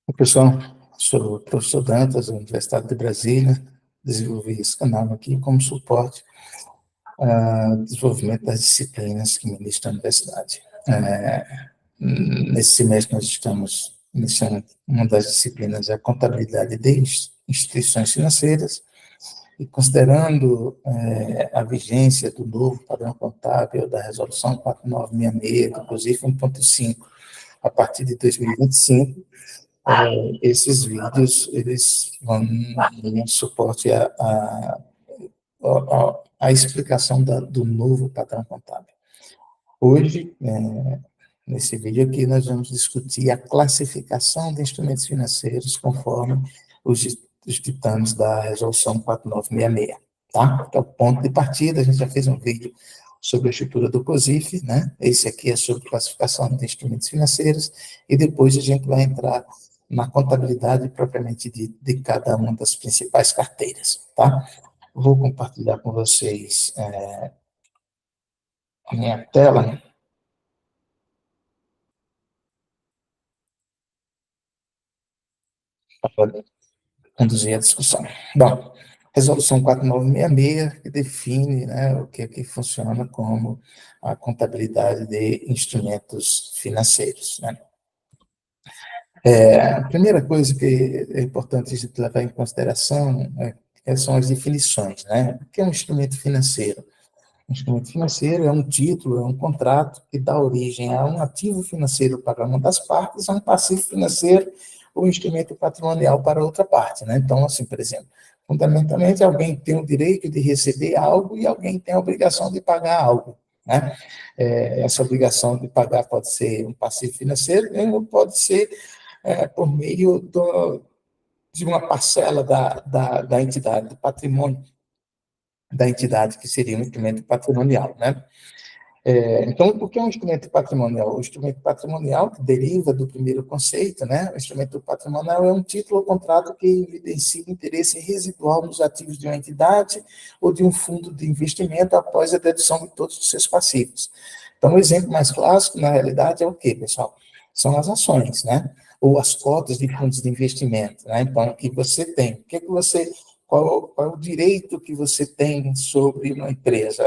Oi, pessoal, sou o professor Dantas, da Universidade de Brasília. Desenvolvi esse canal aqui como suporte ao desenvolvimento das disciplinas que ministra a universidade. Nesse semestre nós estamos iniciando uma das disciplinas, é a contabilidade de instituições financeiras, e considerando a vigência do novo padrão contábil da Resolução 4966, inclusive 1.5, a partir de 2025, esses vídeos, eles vão dar suporte à explicação do novo padrão contábil. Hoje, nesse vídeo aqui, nós vamos discutir a classificação de instrumentos financeiros conforme os ditames da Resolução 4966, tá? Que é o ponto de partida. A gente já fez um vídeo sobre a estrutura do COSIF, né? Esse aqui é sobre classificação de instrumentos financeiros, e depois a gente vai entrar na contabilidade propriamente de cada uma das principais carteiras, tá? Vou compartilhar com vocês a minha tela para conduzir a discussão. Bom, Resolução 4966, que define, né, o que funciona como a contabilidade de instrumentos financeiros, né? A primeira coisa que é importante a gente levar em consideração são as definições, né? O que é um instrumento financeiro? Um instrumento financeiro é um título, é um contrato que dá origem a um ativo financeiro para uma das partes, a um passivo financeiro ou instrumento patrimonial para outra parte, né? Então, assim, por exemplo, fundamentalmente, alguém tem o direito de receber algo e alguém tem a obrigação de pagar algo, né? Essa obrigação de pagar pode ser um passivo financeiro ou pode ser por meio de uma parcela da entidade, do patrimônio da entidade, que seria um instrumento patrimonial, né? Então, o que é um instrumento patrimonial? O instrumento patrimonial, que deriva do primeiro conceito, né? O instrumento patrimonial é um título ou contrato que evidencia o interesse residual nos ativos de uma entidade ou de um fundo de investimento após a dedução de todos os seus passivos. Então, o exemplo mais clássico, na realidade, é o quê, pessoal? São as ações, né? Ou as cotas de fundos de investimento, né? Então, o que você tem? O que você... Qual é o direito que você tem sobre uma empresa?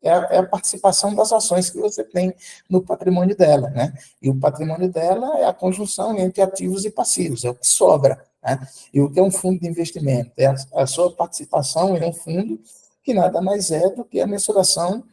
É a participação das ações que você tem no patrimônio dela, né? E o patrimônio dela é a conjunção entre ativos e passivos, é o que sobra, né? E o que é um fundo de investimento? É a sua participação em um fundo que nada mais é do que a mensuração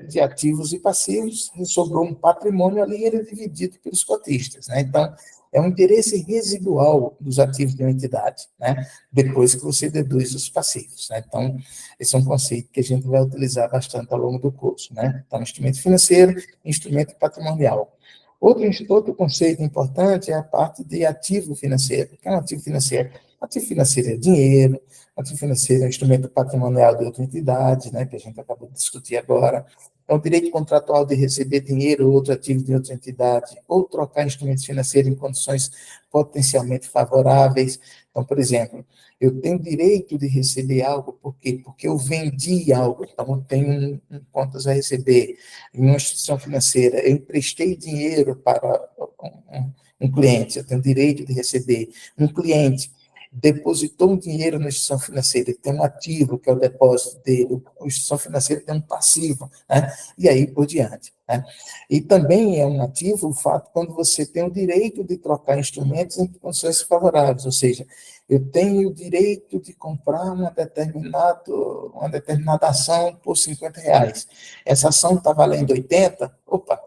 de ativos e passivos, sobrou um patrimônio ali, ele é dividido pelos cotistas, né? Então, é um interesse residual dos ativos de uma entidade, né? Depois que você deduz os passivos, né? Então, esse é um conceito que a gente vai utilizar bastante ao longo do curso, né? Então, instrumento financeiro, instrumento patrimonial. Outro conceito importante é a parte de ativo financeiro. O que é um ativo financeiro? Ativo financeiro é dinheiro, ativo financeiro é um instrumento patrimonial de outra entidade, né, que a gente acabou de discutir agora. É o direito contratual de receber dinheiro ou outro ativo de outra entidade, ou trocar instrumentos financeiros em condições potencialmente favoráveis. Então, por exemplo, eu tenho direito de receber algo, por quê? Porque eu vendi algo, então eu tenho contas a receber em uma instituição financeira, eu emprestei dinheiro para um cliente, eu tenho direito de receber. Um cliente depositou um dinheiro na instituição financeira, ele tem um ativo, que é o depósito dele, a instituição financeira tem um passivo, né? E aí por diante, né? E também é um ativo o fato quando você tem o direito de trocar instrumentos em condições favoráveis, ou seja, eu tenho o direito de comprar uma determinada ação por R$ 50. Essa ação está valendo 80, opa,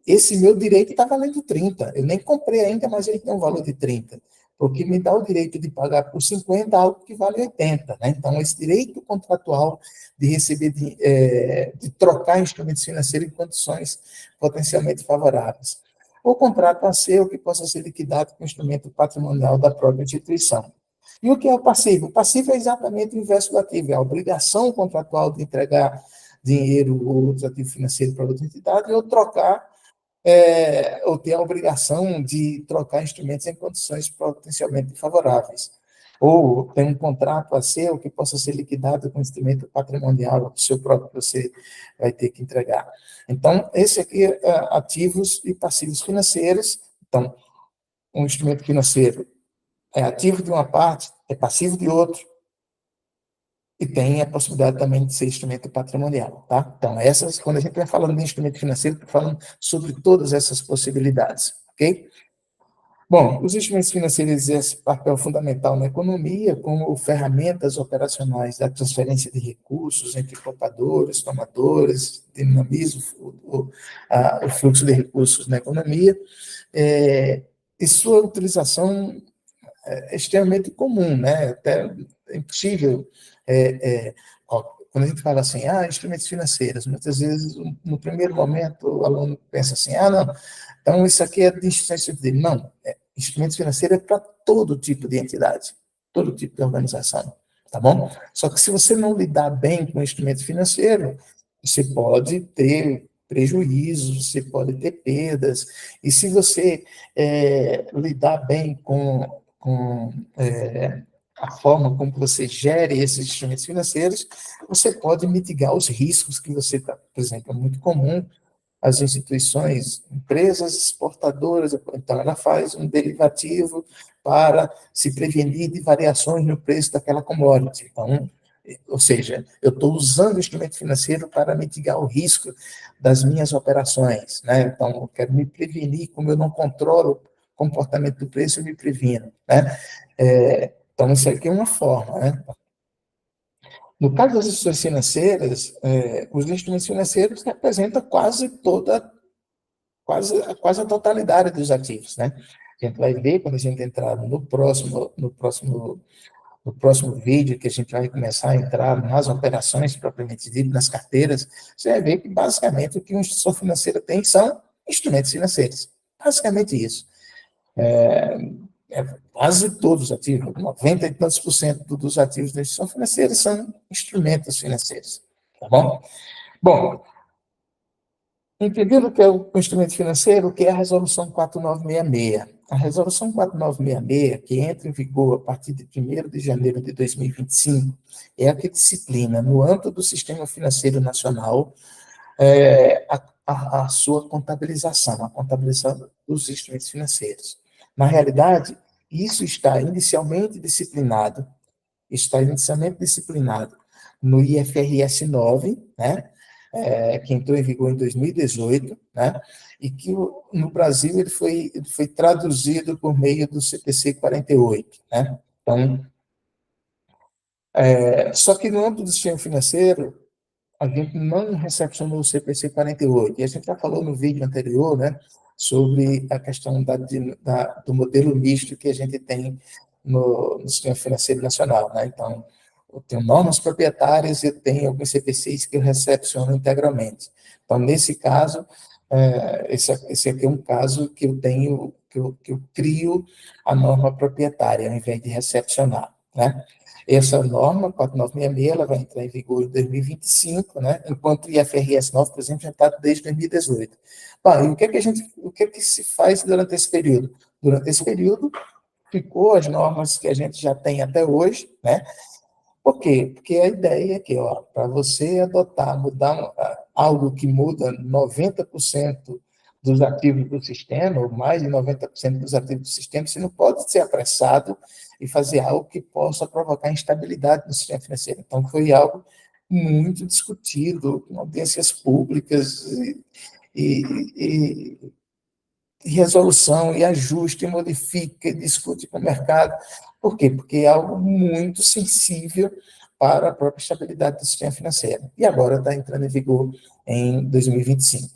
esse meu direito está valendo 30. Eu nem comprei ainda, mas ele tem um valor de 30, porque me dá o direito de pagar por 50 algo que vale 80, né? Então, esse direito contratual de receber, de trocar instrumentos financeiros em condições potencialmente favoráveis. O contrato a ser o que possa ser liquidado com instrumento patrimonial da própria instituição. E o que é o passivo? O passivo é exatamente o inverso do ativo, é a obrigação contratual de entregar dinheiro ou outro ativo financeiro para outra entidade ou trocar ou ter a obrigação de trocar instrumentos em condições potencialmente favoráveis. Ou tem um contrato a ser, ou que possa ser liquidado com instrumento patrimonial, o seu próprio, que você vai ter que entregar. Então, esse aqui é ativos e passivos financeiros. Então, um instrumento financeiro é ativo de uma parte, é passivo de outro, e tem a possibilidade também de ser instrumento patrimonial, tá? Então, quando a gente vai falando de instrumento financeiro, está falando sobre todas essas possibilidades, ok? Bom, os instrumentos financeiros exercem papel fundamental na economia como ferramentas operacionais da transferência de recursos entre poupadores, tomadores, dinamiza o fluxo de recursos na economia, e sua utilização é extremamente comum, né? Até é impossível. Quando a gente fala assim, instrumentos financeiros, muitas vezes, no primeiro momento, o aluno pensa assim, não, então isso aqui é de instituição dele. Não, instrumentos financeiros é para todo tipo de entidade, todo tipo de organização, tá bom? Só que se você não lidar bem com o instrumento financeiro, você pode ter prejuízos, você pode ter perdas, e se você lidar bem com a forma como você gere esses instrumentos financeiros, você pode mitigar os riscos que você está, por exemplo, é muito comum as instituições, empresas exportadoras, então ela faz um derivativo para se prevenir de variações no preço daquela commodity. Então, ou seja, eu estou usando o instrumento financeiro para mitigar o risco das minhas operações, né? Então, eu quero me prevenir, como eu não controlo o comportamento do preço, eu me previno, né? Então, isso aqui é uma forma, né? No caso das instituições financeiras, os instrumentos financeiros representam quase a totalidade dos ativos, né? A gente vai ver quando a gente entrar no próximo vídeo, que a gente vai começar a entrar nas operações propriamente ditas, nas carteiras, você vai ver que basicamente o que uma instituição financeira tem são instrumentos financeiros. Basicamente isso. Quase todos os ativos, 90 e tantos por cento dos ativos da instituição financeira são instrumentos financeiros. Tá bom? Bom, entendendo o que é o instrumento financeiro, o que é a Resolução 4966? A Resolução 4966, que entra em vigor a partir de 1º de janeiro de 2025, é a que disciplina, no âmbito do Sistema Financeiro Nacional, a sua contabilização, a contabilização dos instrumentos financeiros. Na realidade, isso está inicialmente disciplinado no IFRS 9, né? Que entrou em vigor em 2018, né? E que no Brasil ele foi traduzido por meio do CPC 48, né? Então, só que no âmbito do sistema financeiro, a gente não recepcionou o CPC 48, e a gente já falou no vídeo anterior, né, sobre a questão do modelo misto que a gente tem no sistema financeiro nacional, né? Então, eu tenho normas proprietárias e eu tenho alguns CPCs que eu recepciono integralmente. Então, nesse caso, esse aqui é um caso que eu tenho, que eu crio a norma proprietária, ao invés de recepcionar, né? Essa norma, 4966, ela vai entrar em vigor em 2025, né? Enquanto o IFRS 9, por exemplo, já está desde 2018. Bom, e o que é que se faz durante esse período? Durante esse período, ficou as normas que a gente já tem até hoje, né? Por quê? Porque a ideia é que, para você mudar algo que muda 90% dos ativos do sistema, ou mais de 90% dos ativos do sistema, você não pode ser apressado e fazer algo que possa provocar instabilidade no sistema financeiro. Então, foi algo muito discutido, com audiências públicas e resolução, e ajuste, e modifica, e discute com o mercado. Por quê? Porque é algo muito sensível para a própria estabilidade do sistema financeiro. E agora está entrando em vigor em 2025.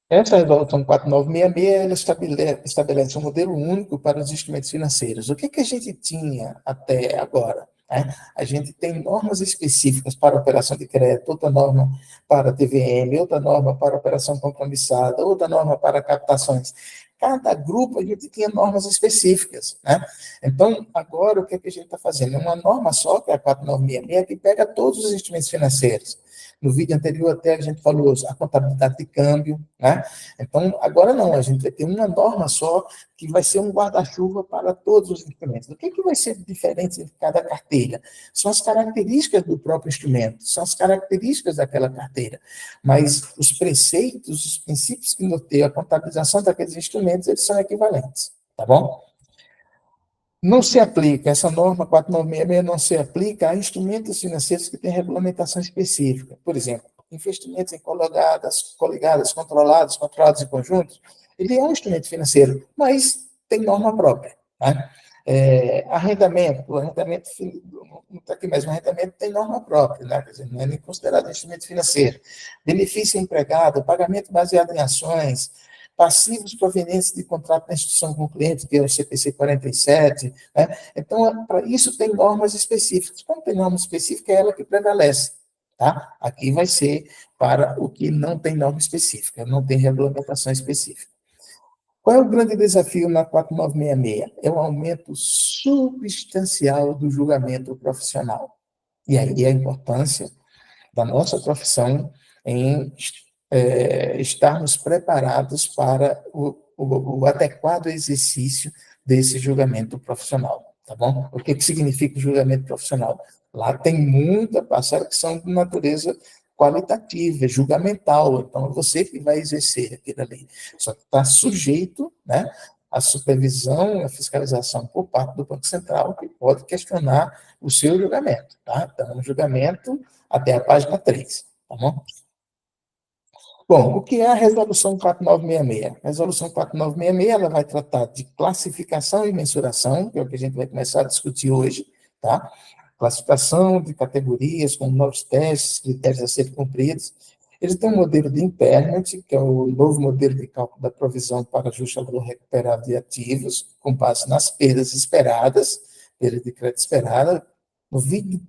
Essa resolução 4966, ela estabelece um modelo único para os instrumentos financeiros. O que a gente tinha até agora? Né? A gente tem normas específicas para operação de crédito, outra norma para TVM, outra norma para operação compromissada, outra norma para captações. Cada grupo a gente tinha normas específicas, né? Então, agora o que a gente está fazendo? É uma norma só, que é a 4966, que pega todos os instrumentos financeiros. No vídeo anterior até a gente falou a contabilidade de câmbio, né? Então, agora não, a gente vai ter uma norma só que vai ser um guarda-chuva para todos os instrumentos. O que vai ser diferente em cada carteira? São as características do próprio instrumento, são as características daquela carteira, mas os preceitos, os princípios que norteiam a contabilização daqueles instrumentos, eles são equivalentes, tá bom? Não se aplica, essa norma 4966 não se aplica a instrumentos financeiros que têm regulamentação específica. Por exemplo, investimentos em coligadas, controlados em conjuntos, ele é um instrumento financeiro, mas tem norma própria. Tá? Arrendamento, não está aqui mesmo, arrendamento tem norma própria, né? Quer dizer, não é nem considerado instrumento financeiro. Benefício empregado, pagamento baseado em ações, passivos provenientes de contrato da instituição com o cliente, que é o CPC 47, né? Então, para isso tem normas específicas. Como tem norma específica, é ela que prevalece, tá? Aqui vai ser para o que não tem norma específica, não tem regulamentação específica. Qual é o grande desafio na 4966? É o aumento substancial do julgamento profissional. E aí a importância da nossa profissão em estarmos preparados para o adequado exercício desse julgamento profissional, tá bom? O que significa o julgamento profissional? Lá tem muita parcela que são de natureza qualitativa, julgamental, então é você que vai exercer aquilo ali. Só que está sujeito, né, à supervisão e à fiscalização por parte do Banco Central, que pode questionar o seu julgamento, tá? Então, no julgamento até a página 3, tá bom? Bom, o que é a Resolução 4966? A Resolução 4966 ela vai tratar de classificação e mensuração, que é o que a gente vai começar a discutir hoje, tá? Classificação de categorias com novos testes, critérios a serem cumpridos. Eles têm um modelo de impairment, que é o novo modelo de cálculo da provisão para ajuste ao valor recuperado de ativos, com base nas perdas esperadas, perda de crédito esperada. No vídeo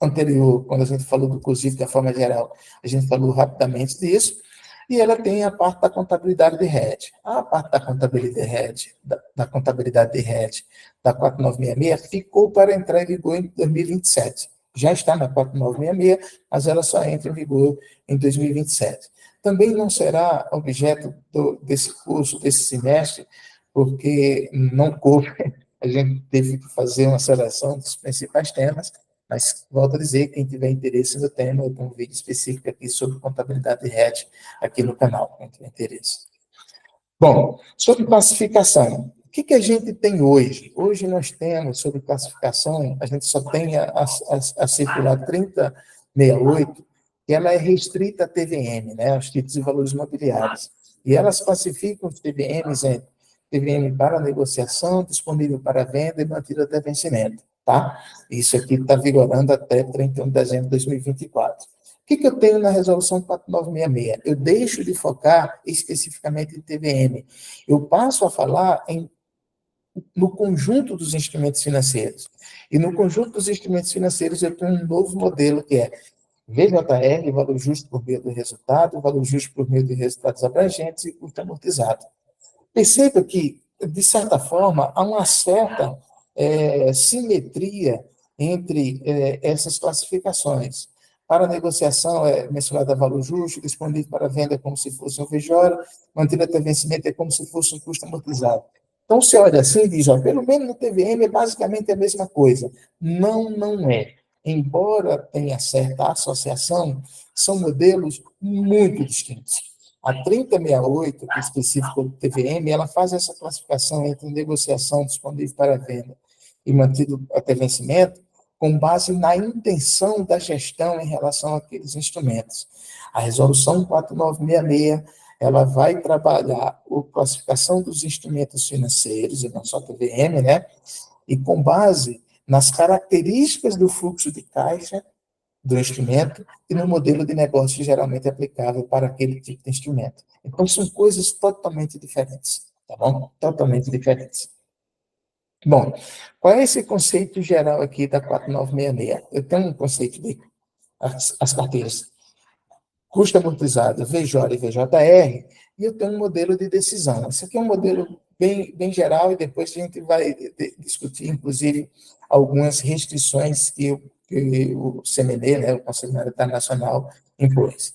anterior, quando a gente falou do COSIF da forma geral, a gente falou rapidamente disso. E ela tem a parte da contabilidade de RED. A parte da contabilidade de RED, da contabilidade de RED da 4966 ficou para entrar em vigor em 2027. Já está na 4966, mas ela só entra em vigor em 2027. Também não será objeto desse curso, desse semestre, porque não coube, a gente teve que fazer uma seleção dos principais temas, mas, volto a dizer, quem tiver interesse no tema, eu tenho um vídeo específico aqui sobre contabilidade de RED aqui no canal, quem tiver interesse. Bom, sobre classificação. O que a gente tem hoje? Hoje nós temos, sobre classificação, a gente só tem a circular 3068, que ela é restrita a TVM, né, aos títulos e valores mobiliários. E elas classificam os TVMs em TVM para negociação, disponível para venda e mantido até vencimento. Tá? Isso aqui está vigorando até 31 de dezembro de 2024. O que eu tenho na resolução 4966? Eu deixo de focar especificamente em TVM. Eu passo a falar no conjunto dos instrumentos financeiros. E no conjunto dos instrumentos financeiros eu tenho um novo modelo que é VJR, valor justo por meio do resultado, valor justo por meio de resultados abrangentes e custo amortizado. Perceba que, de certa forma, há uma certa simetria entre essas classificações. Para negociação é mensurada a valor justo, disponível para venda como se fosse um VJ, mantido até vencimento é como se fosse um custo amortizado. Então, você olha assim e diz, ó, pelo menos no TVM é basicamente a mesma coisa. Não, não é. Embora tenha certa associação, são modelos muito distintos. A 3068, que é específica do TVM, ela faz essa classificação entre negociação disponível para venda e mantido até vencimento, com base na intenção da gestão em relação àqueles instrumentos. A resolução 4966, ela vai trabalhar a classificação dos instrumentos financeiros, e não só TVM, né? E com base nas características do fluxo de caixa do instrumento e no modelo de negócio geralmente aplicável para aquele tipo de instrumento. Então, são coisas totalmente diferentes, tá bom? Totalmente diferentes. Bom, qual é esse conceito geral aqui da 4966? Eu tenho um conceito de as carteiras custo amortizado, VJ e VJR, e eu tenho um modelo de decisão. Esse aqui é um modelo bem geral, e depois a gente vai discutir, inclusive, algumas restrições que o CMD, né, o Conselho Monetário Nacional, Impôs.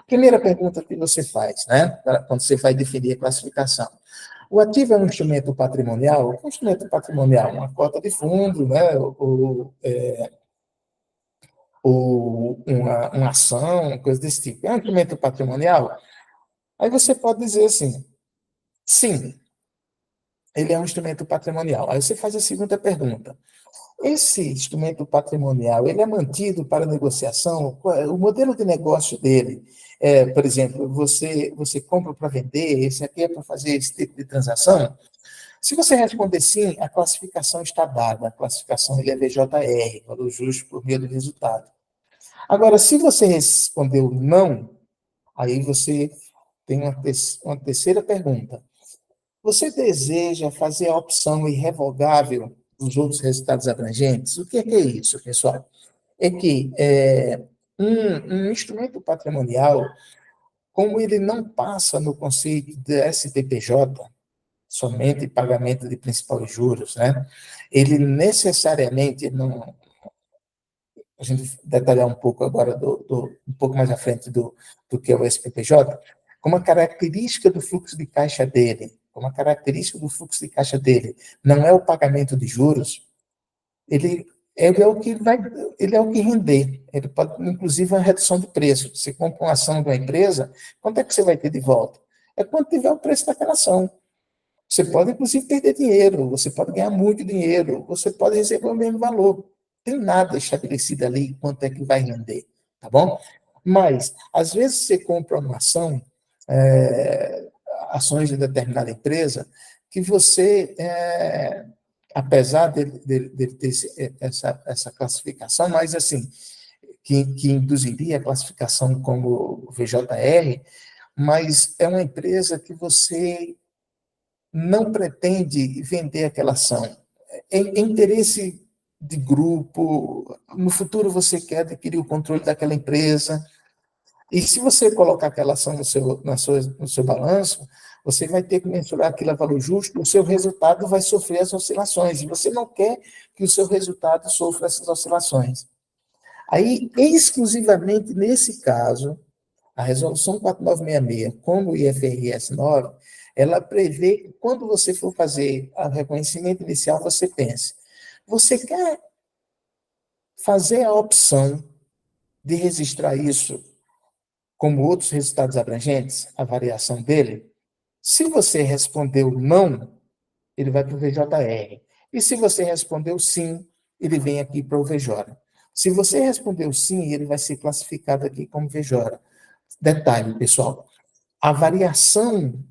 Primeira pergunta que você faz, né? Quando você vai definir a classificação. O ativo é um instrumento patrimonial? Um instrumento patrimonial, uma cota de fundo, né? Ou uma ação, coisa desse tipo. É um instrumento patrimonial? Aí você pode dizer assim, sim, ele é um instrumento patrimonial. Aí você faz a segunda pergunta. Esse instrumento patrimonial, ele é mantido para negociação? O modelo de negócio dele, por exemplo, você compra para vender, esse aqui é para fazer esse tipo de transação? Se você responder sim, a classificação está dada. A classificação ele é VJR, valor justo por meio do resultado. Agora, se você respondeu não, aí você tem uma terceira pergunta. Você deseja fazer a opção irrevogável dos outros resultados abrangentes? O que é isso, pessoal? É que um instrumento patrimonial, como ele não passa no conceito de SPPJ, somente pagamento de principal e juros, né? Ele necessariamente não. A gente detalhar um pouco agora, um pouco mais à frente do que é o SPPJ, como a característica do fluxo de caixa dele, como a característica do fluxo de caixa dele não é o pagamento de juros, ele, ele é o que vai, ele é o que render. Ele pode, inclusive, uma redução de preço. Você compra uma ação de uma empresa, quanto é que você vai ter de volta? É quanto tiver o preço daquela ação. Você pode, inclusive, perder dinheiro, você pode ganhar muito dinheiro, você pode receber o mesmo valor. Não tem nada estabelecido ali quanto é que vai render, tá bom? Mas, às vezes, você compra uma ação, é, ações de determinada empresa, que você, apesar de ter essa classificação, mas, assim, que induziria a classificação como VJR, mas é uma empresa que você não pretende vender aquela ação. É interesse de grupo, no futuro você quer adquirir o controle daquela empresa, e se você colocar aquela ação no seu balanço, você vai ter que mensurar aquilo a valor justo, o seu resultado vai sofrer as oscilações, e você não quer que o seu resultado sofra essas oscilações. Aí, exclusivamente nesse caso, a resolução 4966, como o IFRS 9, ela prevê que quando você for fazer o reconhecimento inicial, você pense, você quer fazer a opção de registrar isso como outros resultados abrangentes, a variação dele? Se você respondeu não, ele vai para o VJR. E se você respondeu sim, ele vem aqui para o VJ. Se você respondeu sim, ele vai ser classificado aqui como VJ. Detalhe, pessoal, a variação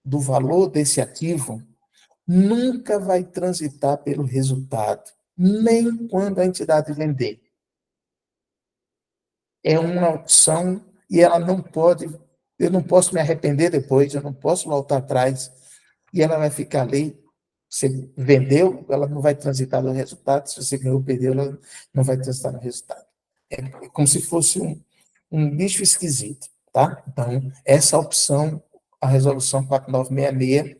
do valor desse ativo nunca vai transitar pelo resultado, nem quando a entidade vender. É uma opção e ela não pode, eu não posso me arrepender depois, eu não posso voltar atrás, e ela vai ficar ali. Você vendeu, ela não vai transitar no resultado, se você ganhou ou perdeu, ela não vai transitar no resultado. É como se fosse um bicho esquisito, tá? Então, essa opção, a resolução 4966,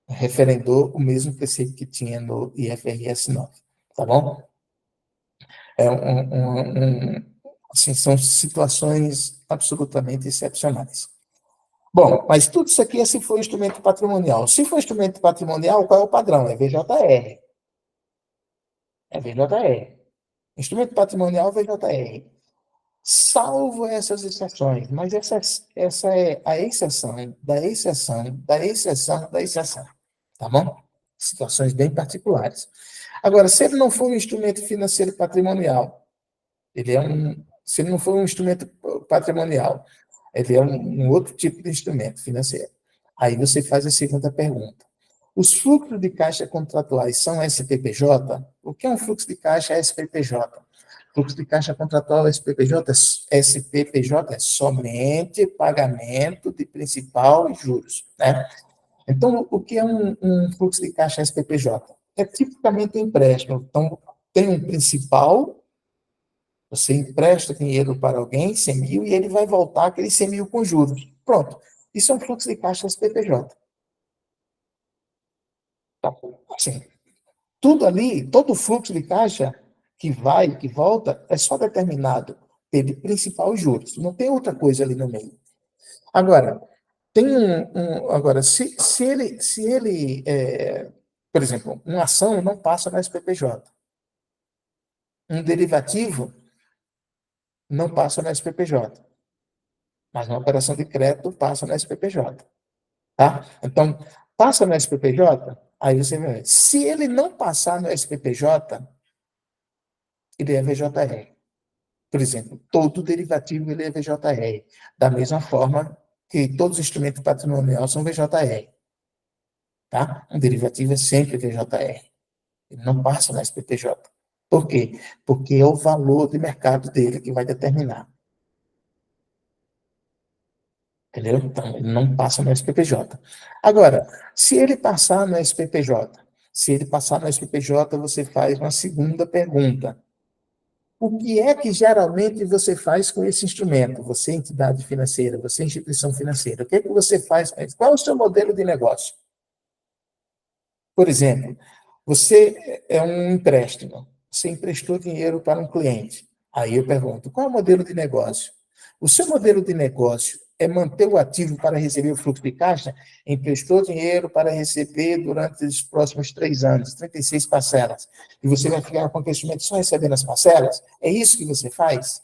referendou o mesmo preceito que tinha no IFRS 9, tá bom? Assim, são situações absolutamente excepcionais. Bom, mas tudo isso aqui é se for instrumento patrimonial. Se for instrumento patrimonial, qual é o padrão? É VJR. É VJR. Instrumento patrimonial, VJR. Salvo essas exceções, mas essa é a exceção da exceção da exceção da exceção, tá bom? Situações bem particulares. Agora, se ele não for um instrumento financeiro patrimonial, se ele não for um instrumento patrimonial, ele é um outro tipo de instrumento financeiro. Aí você faz a segunda pergunta. Os fluxos de caixa contratuais são SPPJ? O que é um fluxo de caixa SPPJ? Fluxo de caixa contratual SPPJ é somente pagamento de principal e juros, né? Então, o que é um fluxo de caixa SPPJ? É tipicamente um empréstimo. Então, tem um principal, você empresta dinheiro para alguém, 100 mil, e ele vai voltar aqueles 100 mil com juros. Pronto. Isso é um fluxo de caixa SPPJ. Tá? Assim, tudo ali, todo o fluxo de caixa que vai, que volta, é só determinado teve principal e juros. Não tem outra coisa ali no meio. Agora, agora se ele, por exemplo, uma ação não passa na SPPJ, um derivativo não passa na SPPJ, mas uma operação de crédito passa na SPPJ, tá? Então, passa na SPPJ, aí você vai ver. Se ele não passar no SPPJ, ele é VJR. Por exemplo, todo derivativo ele é VJR, da mesma forma que todos os instrumentos patrimoniais são VJR, tá? Um derivativo é sempre VJR, ele não passa na SPPJ. Por quê? Porque é o valor de mercado dele que vai determinar. Entendeu? Então, ele não passa no SPPJ. Agora, se ele passar no SPPJ, você faz uma segunda pergunta. O que é que geralmente você faz com esse instrumento? Você, entidade financeira, você, instituição financeira, o que é que você faz com ele? Qual é o seu modelo de negócio? Por exemplo, você é um empréstimo, você emprestou dinheiro para um cliente. Aí eu pergunto, qual é o modelo de negócio? O seu modelo de negócio é manter o ativo para receber o fluxo de caixa? Emprestou dinheiro para receber durante os próximos 3 anos, 36 parcelas. E você vai ficar com o investimento só recebendo as parcelas? É isso que você faz?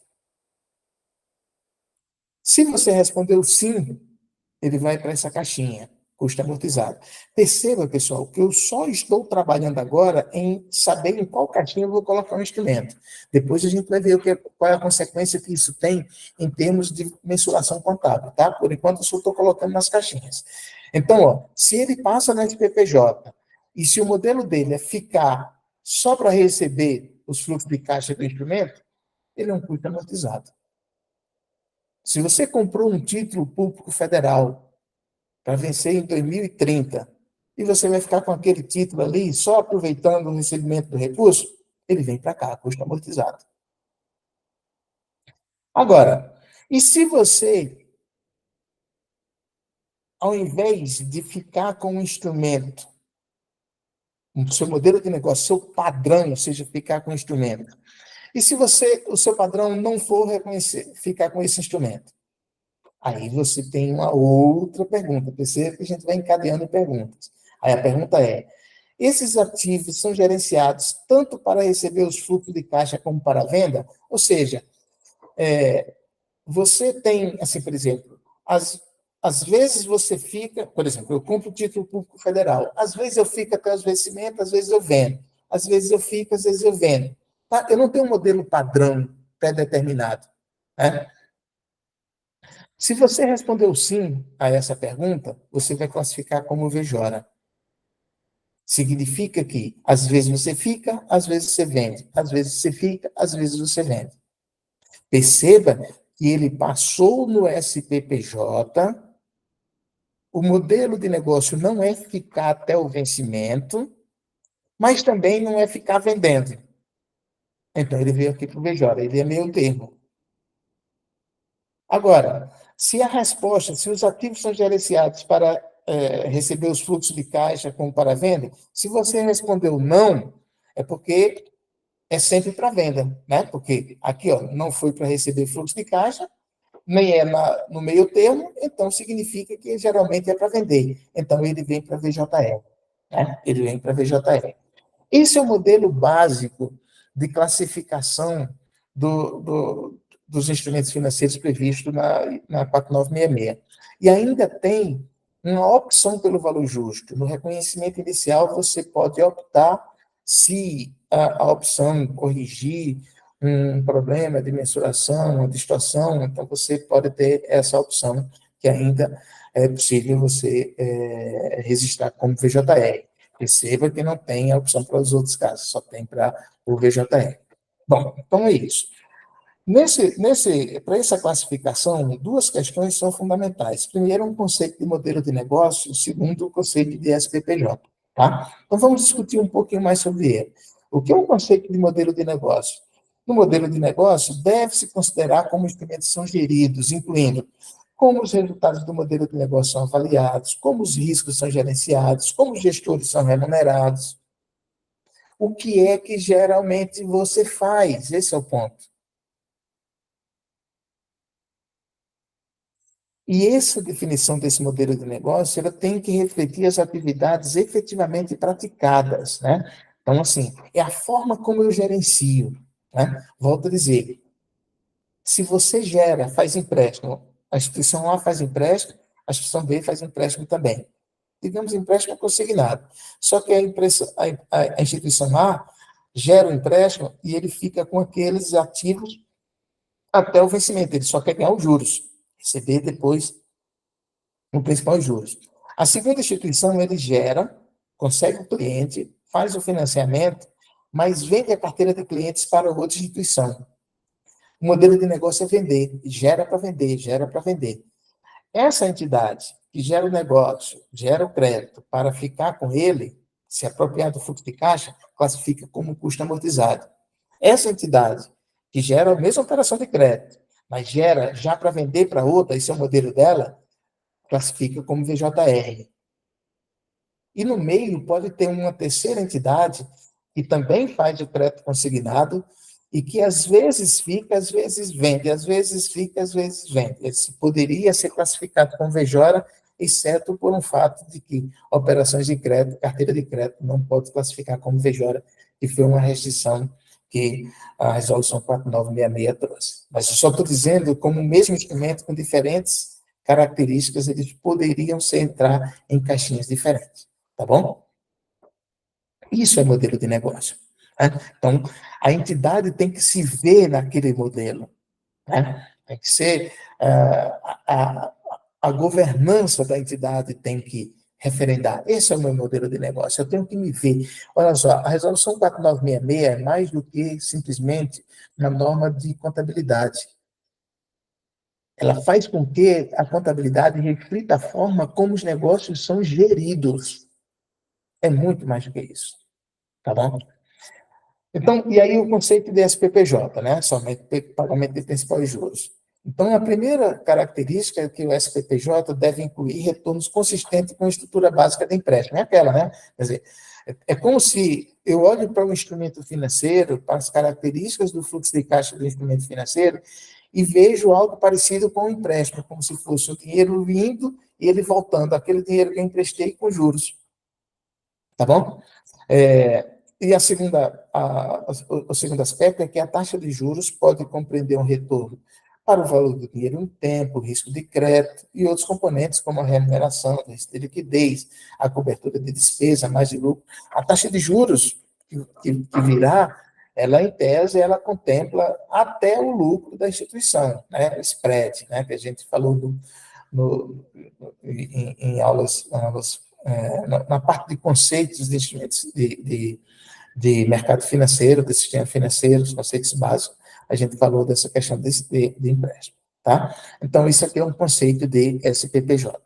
Se você respondeu sim, ele vai para essa caixinha, custo amortizado. Perceba, pessoal, que eu só estou trabalhando agora em saber em qual caixinha eu vou colocar o instrumento. Depois a gente vai ver qual é a consequência que isso tem em termos de mensuração contábil, tá? Por enquanto, eu só estou colocando nas caixinhas. Então, ó, se ele passa na SPPJ e se o modelo dele é ficar só para receber os fluxos de caixa do instrumento, ele é um custo amortizado. Se você comprou um título público federal para vencer em 2030, e você vai ficar com aquele título ali, só aproveitando o recebimento do recurso, ele vem para cá, custo amortizado. Agora, e se você, ao invés de ficar com um instrumento, o seu modelo de negócio, seu padrão, seja ficar com o instrumento, e se o seu padrão não for reconhecer, ficar com esse instrumento? Aí você tem uma outra pergunta. Perceba que a gente vai encadeando perguntas. Aí a pergunta é: esses ativos são gerenciados tanto para receber os fluxos de caixa como para a venda? Ou seja, você tem, assim, por exemplo, às vezes você fica, por exemplo, eu compro o título público federal, às vezes eu fico até os vencimentos, às vezes eu vendo, às vezes eu fico, às vezes eu vendo. Tá? Eu não tenho um modelo padrão pré-determinado. Né? Se você respondeu sim a essa pergunta, você vai classificar como VJORA. Significa que, às vezes você fica, às vezes você vende. Às vezes você fica, às vezes você vende. Perceba que ele passou no SPPJ, o modelo de negócio não é ficar até o vencimento, mas também não é ficar vendendo. Então, ele veio aqui para o VJORA, ele é meio termo. Agora, se a resposta, se os ativos são gerenciados para receber os fluxos de caixa como para venda, se você respondeu não, é porque é sempre para venda, né? Porque aqui, ó, não foi para receber fluxo de caixa, nem é no meio termo, então significa que geralmente é para vender. Então ele vem para VJR, né? Ele vem para VJR. Esse é o modelo básico de classificação dos instrumentos financeiros previsto na 4966. E ainda tem uma opção pelo valor justo. No reconhecimento inicial, você pode optar se a opção corrigir um problema de mensuração, uma distorção, então você pode ter essa opção que ainda é possível você registrar como VJR. Perceba que não tem a opção para os outros casos, só tem para o VJR. Bom, então é isso. Para essa classificação, duas questões são fundamentais. Primeiro, um conceito de modelo de negócio, segundo, o conceito de SPPJ. Tá? Então, vamos discutir um pouquinho mais sobre ele. O que é um conceito de modelo de negócio? No modelo de negócio, deve-se considerar como instrumentos são geridos, incluindo como os resultados do modelo de negócio são avaliados, como os riscos são gerenciados, como os gestores são remunerados. O que é que geralmente você faz? Esse é o ponto. E essa definição desse modelo de negócio, ela tem que refletir as atividades efetivamente praticadas, né? Então, assim, é a forma como eu gerencio, né? Volto a dizer, se você gera, faz empréstimo, a instituição A faz empréstimo, a instituição B faz empréstimo também. Digamos, empréstimo consignado. Só que a instituição A gera o empréstimo e ele fica com aqueles ativos até o vencimento, ele só quer ganhar os juros, receber depois o principal juros. A segunda instituição, ele gera, consegue o cliente, faz o financiamento, mas vende a carteira de clientes para outra instituição. O modelo de negócio é vender, gera para vender, gera para vender. Essa entidade que gera o negócio, gera o crédito para ficar com ele, se apropriar do fluxo de caixa, classifica como custo amortizado. Essa entidade que gera a mesma operação de crédito, mas gera já para vender para outra, esse é o modelo dela, classifica como VJR. E no meio pode ter uma terceira entidade que também faz o crédito consignado e que às vezes fica, às vezes vende, às vezes fica, às vezes vende. Esse poderia ser classificado como VJORA, exceto por um fato de que operações de crédito, carteira de crédito, não pode classificar como VJORA, que foi uma restrição que a resolução 4966 trouxe. Mas eu só estou dizendo como o mesmo instrumento com diferentes características, eles poderiam entrar em caixinhas diferentes, tá bom? Isso é modelo de negócio. Né? Então, a entidade tem que se ver naquele modelo. Né? Tem que ser, a governança da entidade tem que referendar. Esse é o meu modelo de negócio, eu tenho que me ver. Olha só, a resolução 4966 é mais do que simplesmente uma norma de contabilidade. Ela faz com que a contabilidade reflita a forma como os negócios são geridos. É muito mais do que isso. Tá bom? Então, e aí o conceito de SPPJ, né? Somente pagamento de principal e juros. Então, a primeira característica é que o SPPJ deve incluir retornos consistentes com a estrutura básica da empréstimo. É aquela, né? Quer dizer, é como se eu olho para um instrumento financeiro, para as características do fluxo de caixa do instrumento financeiro, e vejo algo parecido com o empréstimo, como se fosse o dinheiro vindo e ele voltando, aquele dinheiro que eu emprestei com juros. Tá bom? E o segundo aspecto é que a taxa de juros pode compreender um retorno para o valor do dinheiro no tempo, o risco de crédito e outros componentes, como a remuneração, a risco de liquidez, a cobertura de despesa, mais de lucro. A taxa de juros que virá, ela, em tese, ela contempla até o lucro da instituição, né? O spread, né? Que a gente falou em aulas na parte de conceitos de instrumentos de mercado financeiro, de sistema financeiro, os conceitos básicos, a gente falou dessa questão de empréstimo, tá? Então, isso aqui é um conceito de SPPJ.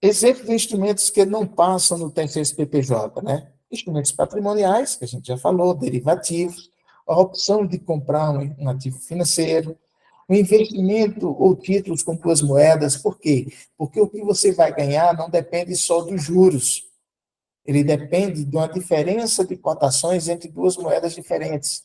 Exemplo de instrumentos que não passam no teste SPPJ, né? Instrumentos patrimoniais, que a gente já falou, derivativos, a opção de comprar um ativo financeiro, um investimento ou títulos com duas moedas, por quê? Porque o que você vai ganhar não depende só dos juros, ele depende de uma diferença de cotações entre duas moedas diferentes.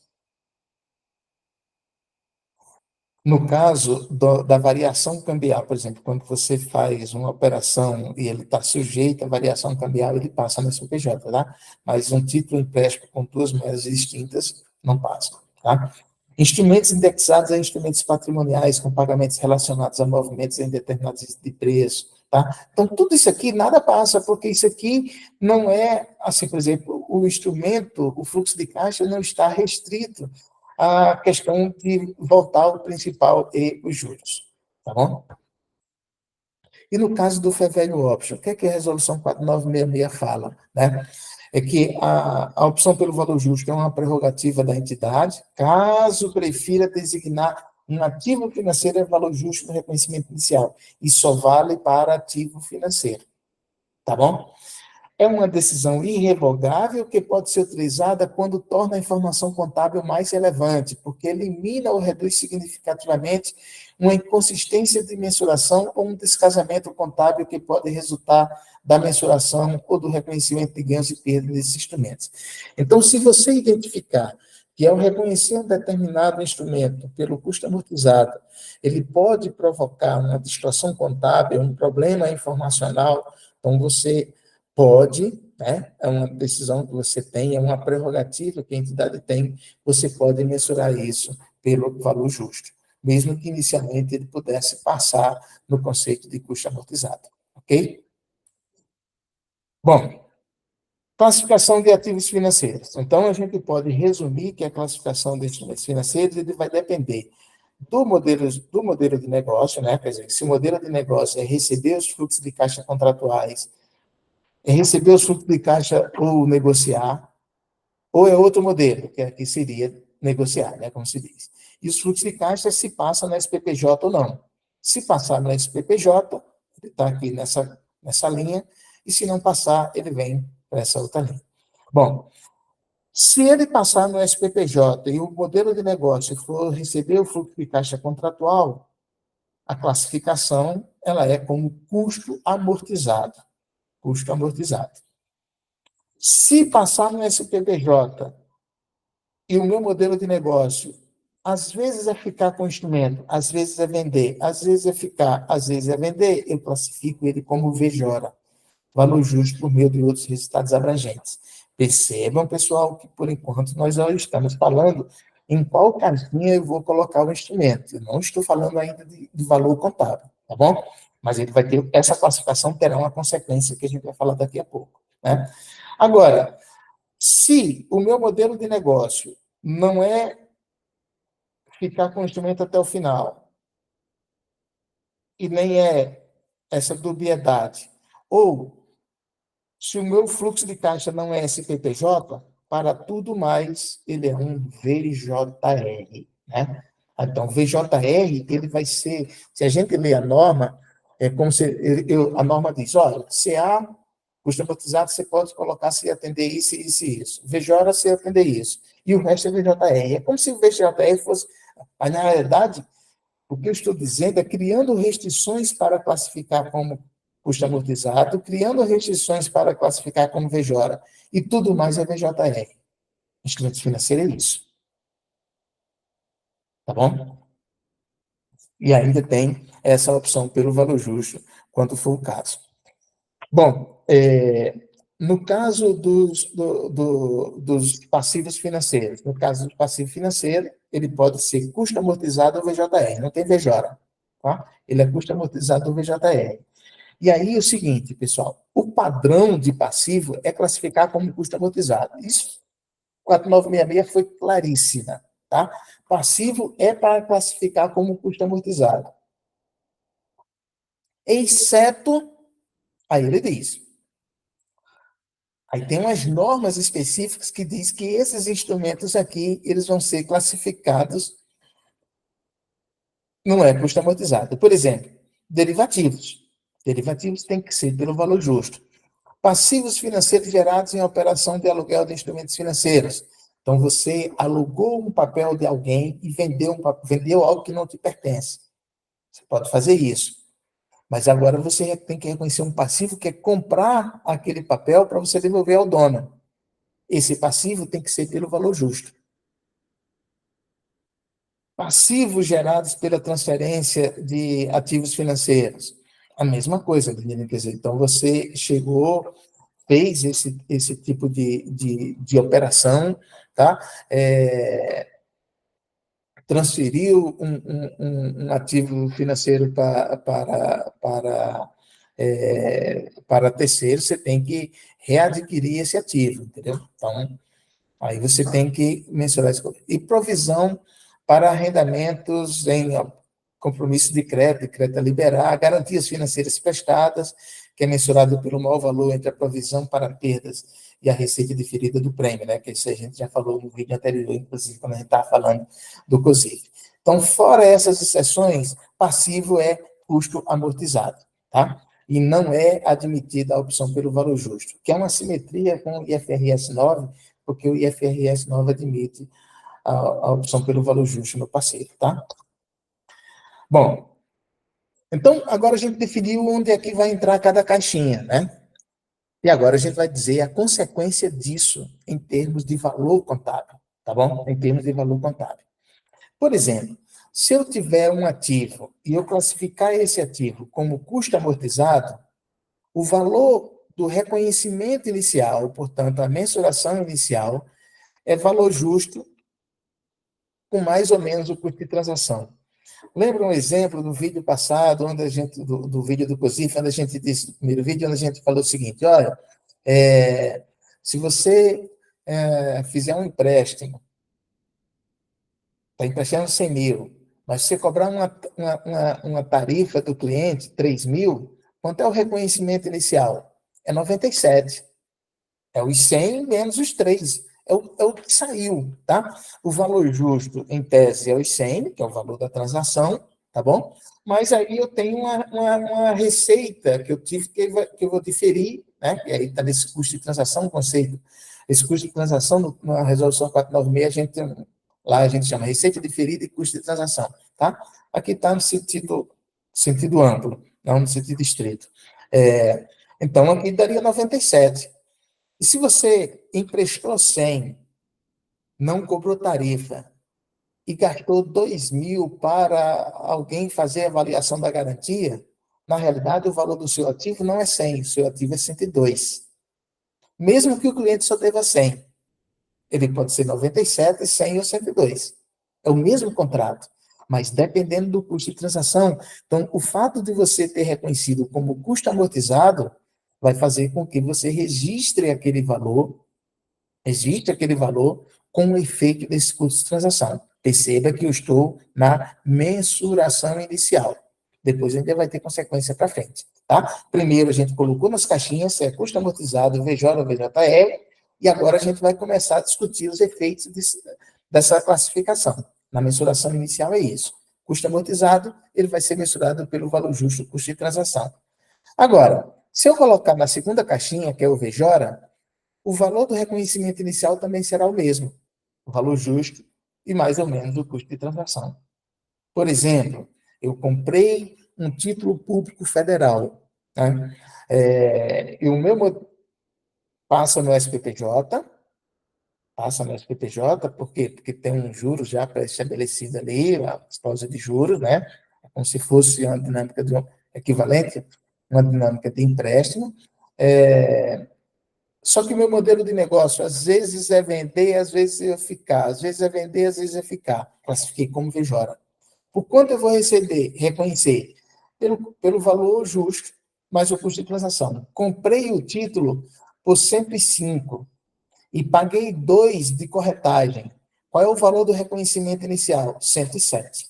No caso da variação cambial, por exemplo, quando você faz uma operação e ele está sujeito à variação cambial, ele passa no SPJ, tá? Mas um título empréstimo com duas moedas distintas não passa, tá? Instrumentos indexados a instrumentos patrimoniais com pagamentos relacionados a movimentos em determinados de preço, tá? Então, tudo isso aqui nada passa, porque isso aqui não é, assim, por exemplo, o instrumento, o fluxo de caixa não está restrito à questão de voltar ao principal e os juros, tá bom? E no caso do Fair Value Option, o que é que a resolução 4966 fala, né? É que a opção pelo valor justo é uma prerrogativa da entidade, caso prefira designar um ativo financeiro é valor justo no reconhecimento inicial, e só vale para ativo financeiro, tá bom? É uma decisão irrevogável que pode ser utilizada quando torna a informação contábil mais relevante, porque elimina ou reduz significativamente uma inconsistência de mensuração ou um descasamento contábil que pode resultar da mensuração ou do reconhecimento de ganhos e perdas desses instrumentos. Então, se você identificar que ao reconhecer um determinado instrumento pelo custo amortizado, ele pode provocar uma distorção contábil, um problema informacional, então você pode, né, é uma decisão que você tem, é uma prerrogativa que a entidade tem, você pode mensurar isso pelo valor justo, mesmo que inicialmente ele pudesse passar no conceito de custo amortizado, ok? Bom, classificação de ativos financeiros. Então, a gente pode resumir que a classificação de instrumentos financeiros ele vai depender do modelo de negócio, né? Quer dizer, se o modelo de negócio é receber os fluxos de caixa contratuais, é receber os fluxos de caixa ou negociar, ou é outro modelo, que aqui seria negociar, né? Como se diz. E os fluxos de caixa se passa no SPPJ ou não. Se passar no SPPJ, ele está aqui nessa linha, e se não passar, ele vem para essa outra linha. Bom, se ele passar no SPPJ e o modelo de negócio for receber o fluxo de caixa contratual, a classificação ela é como custo amortizado. Custo amortizado. Se passar no SPPJ e o meu modelo de negócio, às vezes é ficar com o instrumento, às vezes é vender, às vezes é ficar, às vezes é vender, eu classifico ele como VJORA, valor justo por meio de outros resultados abrangentes. Percebam, pessoal, que por enquanto nós já estamos falando em qual caixinha eu vou colocar o instrumento. Eu não estou falando ainda de valor contábil, tá bom? Mas ele vai ter, essa classificação terá uma consequência que a gente vai falar daqui a pouco, né? Agora, se o meu modelo de negócio não é ficar com o instrumento até o final, e nem é essa dubiedade, ou se o meu fluxo de caixa não é SPPJ, para tudo mais, ele é um VJR, né? Então, VJR, ele vai ser, se a gente ler a norma, é como se a norma diz, olha, CA, custo amortizado, você pode colocar se atender isso, isso e isso. VJORA, se atender isso. E o resto é VJR. É como se o VJR fosse, mas na realidade, o que eu estou dizendo é criando restrições para classificar como custo amortizado, criando restrições para classificar como VJORA, e tudo mais é VJR. Instrumento financeiro é isso. Tá bom? E ainda tem essa opção pelo valor justo, quando for o caso. Bom, no caso dos passivos financeiros, no caso do passivo financeiro, ele pode ser custo amortizado ou VJR, não tem VJORA, tá? Ele é custo amortizado ou VJR. E aí é o seguinte, pessoal, o padrão de passivo é classificar como custo amortizado. Isso, 4966 foi claríssima, tá? Passivo é para classificar como custo amortizado. Exceto, aí ele diz, aí tem umas normas específicas que diz que esses instrumentos aqui, eles vão ser classificados, não é custo amortizado. Por exemplo, derivativos. Derivativos tem que ser pelo valor justo. Passivos financeiros gerados em operação de aluguel de instrumentos financeiros. Então, você alugou um papel de alguém e vendeu algo que não te pertence. Você pode fazer isso. Mas agora você tem que reconhecer um passivo que é comprar aquele papel para você devolver ao dono. Esse passivo tem que ser pelo valor justo. Passivos gerados pela transferência de ativos financeiros. A mesma coisa, quer dizer, então você chegou, fez esse tipo de operação, tá? Transferiu um ativo financeiro para terceiro, você tem que readquirir esse ativo, entendeu? Então, aí você tem que mensurar isso. E provisão para arrendamentos em compromisso de crédito a liberar, garantias financeiras prestadas, que é mensurado pelo maior valor entre a provisão para perdas e a receita diferida do prêmio, né? Que isso a gente já falou no vídeo anterior, inclusive, quando a gente estava falando do COSIF. Então, fora essas exceções, passivo é custo amortizado, tá? E não é admitida a opção pelo valor justo, que é uma simetria com o IFRS 9, porque o IFRS 9 admite a opção pelo valor justo no passivo, tá? Bom, então agora a gente definiu onde é que vai entrar cada caixinha, né? E agora a gente vai dizer a consequência disso em termos de valor contábil, tá bom? Em termos de valor contábil. Por exemplo, se eu tiver um ativo e eu classificar esse ativo como custo amortizado, o valor do reconhecimento inicial, portanto, a mensuração inicial, é valor justo com mais ou menos o custo de transação. Lembra um exemplo do vídeo passado, onde a gente, do vídeo do COSIF, onde a gente disse, no primeiro vídeo, onde a gente falou o seguinte, olha, se você fizer um empréstimo, está emprestando 100 mil, mas se você cobrar uma tarifa do cliente, 3 mil, quanto é o reconhecimento inicial? É 97. É os 100 menos os 3. É o que saiu, tá? O valor justo, em tese, é os 100, que é o valor da transação, tá bom? Mas aí eu tenho uma receita que eu tive que eu vou diferir, né? E aí está nesse custo de transação, o conceito. Esse custo de transação, na resolução 496, lá a gente chama receita diferida e custo de transação, tá? Aqui está no sentido amplo, não no sentido estrito. Então, aqui daria 97. E se você emprestou 100, não cobrou tarifa e gastou 2 mil para alguém fazer a avaliação da garantia, na realidade o valor do seu ativo não é 100, o seu ativo é 102. Mesmo que o cliente só deva 100, ele pode ser 97, 100 ou 102. É o mesmo contrato, mas dependendo do custo de transação. Então, o fato de você ter reconhecido como custo amortizado vai fazer com que você registre aquele valor, existe aquele valor com o efeito desse custo de transação. Perceba que eu estou na mensuração inicial. Depois ainda vai ter consequência para frente, tá? Primeiro a gente colocou nas caixinhas, é custo amortizado, VJ, VJR, e agora a gente vai começar a discutir os efeitos dessa classificação. Na mensuração inicial é isso. Custo amortizado, ele vai ser mensurado pelo valor justo, custo de transação. Agora, se eu colocar na segunda caixinha, que é o VJORA, o valor do reconhecimento inicial também será o mesmo, o valor justo e mais ou menos o custo de transação. Por exemplo, eu comprei um título público federal, né? E o meu passa no SPPJ, por quê? Porque tem um juros já pré-estabelecido ali, a cláusula de juros, né? É como se fosse uma dinâmica de equivalente, uma dinâmica de empréstimo. Só que o meu modelo de negócio, às vezes é vender, às vezes é ficar, às vezes é vender, às vezes é ficar. Classifiquei como VJORA. Por quanto eu vou reconhecer? Pelo valor justo, mais o custo de transação. Comprei o título por 105 e paguei 2 de corretagem. Qual é o valor do reconhecimento inicial? 107.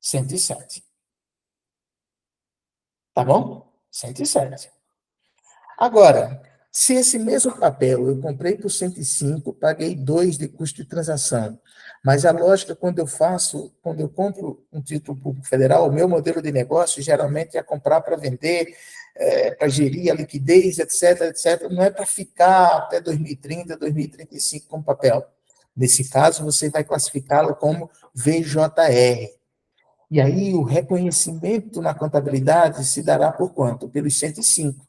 107. Tá bom? 107. Agora, se esse mesmo papel eu comprei por 105, paguei 2 de custo de transação, mas a lógica, quando eu compro um título público federal, o meu modelo de negócio geralmente é comprar para vender, para gerir a liquidez, etc, etc. Não é para ficar até 2030, 2035 com papel. Nesse caso, você vai classificá-lo como VJR. E aí, o reconhecimento na contabilidade se dará por quanto? Pelos 105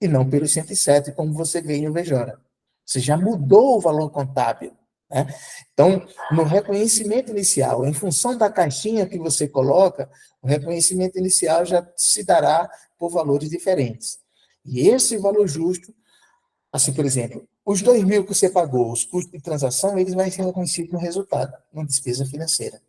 e não pelos 107, como você vê em Uvejora. Você já mudou o valor contábil. Né? Então, no reconhecimento inicial, em função da caixinha que você coloca, o reconhecimento inicial já se dará por valores diferentes. E esse valor justo, assim, por exemplo, os 2 mil que você pagou, os custos de transação, eles vão ser reconhecidos no resultado, na despesa financeira.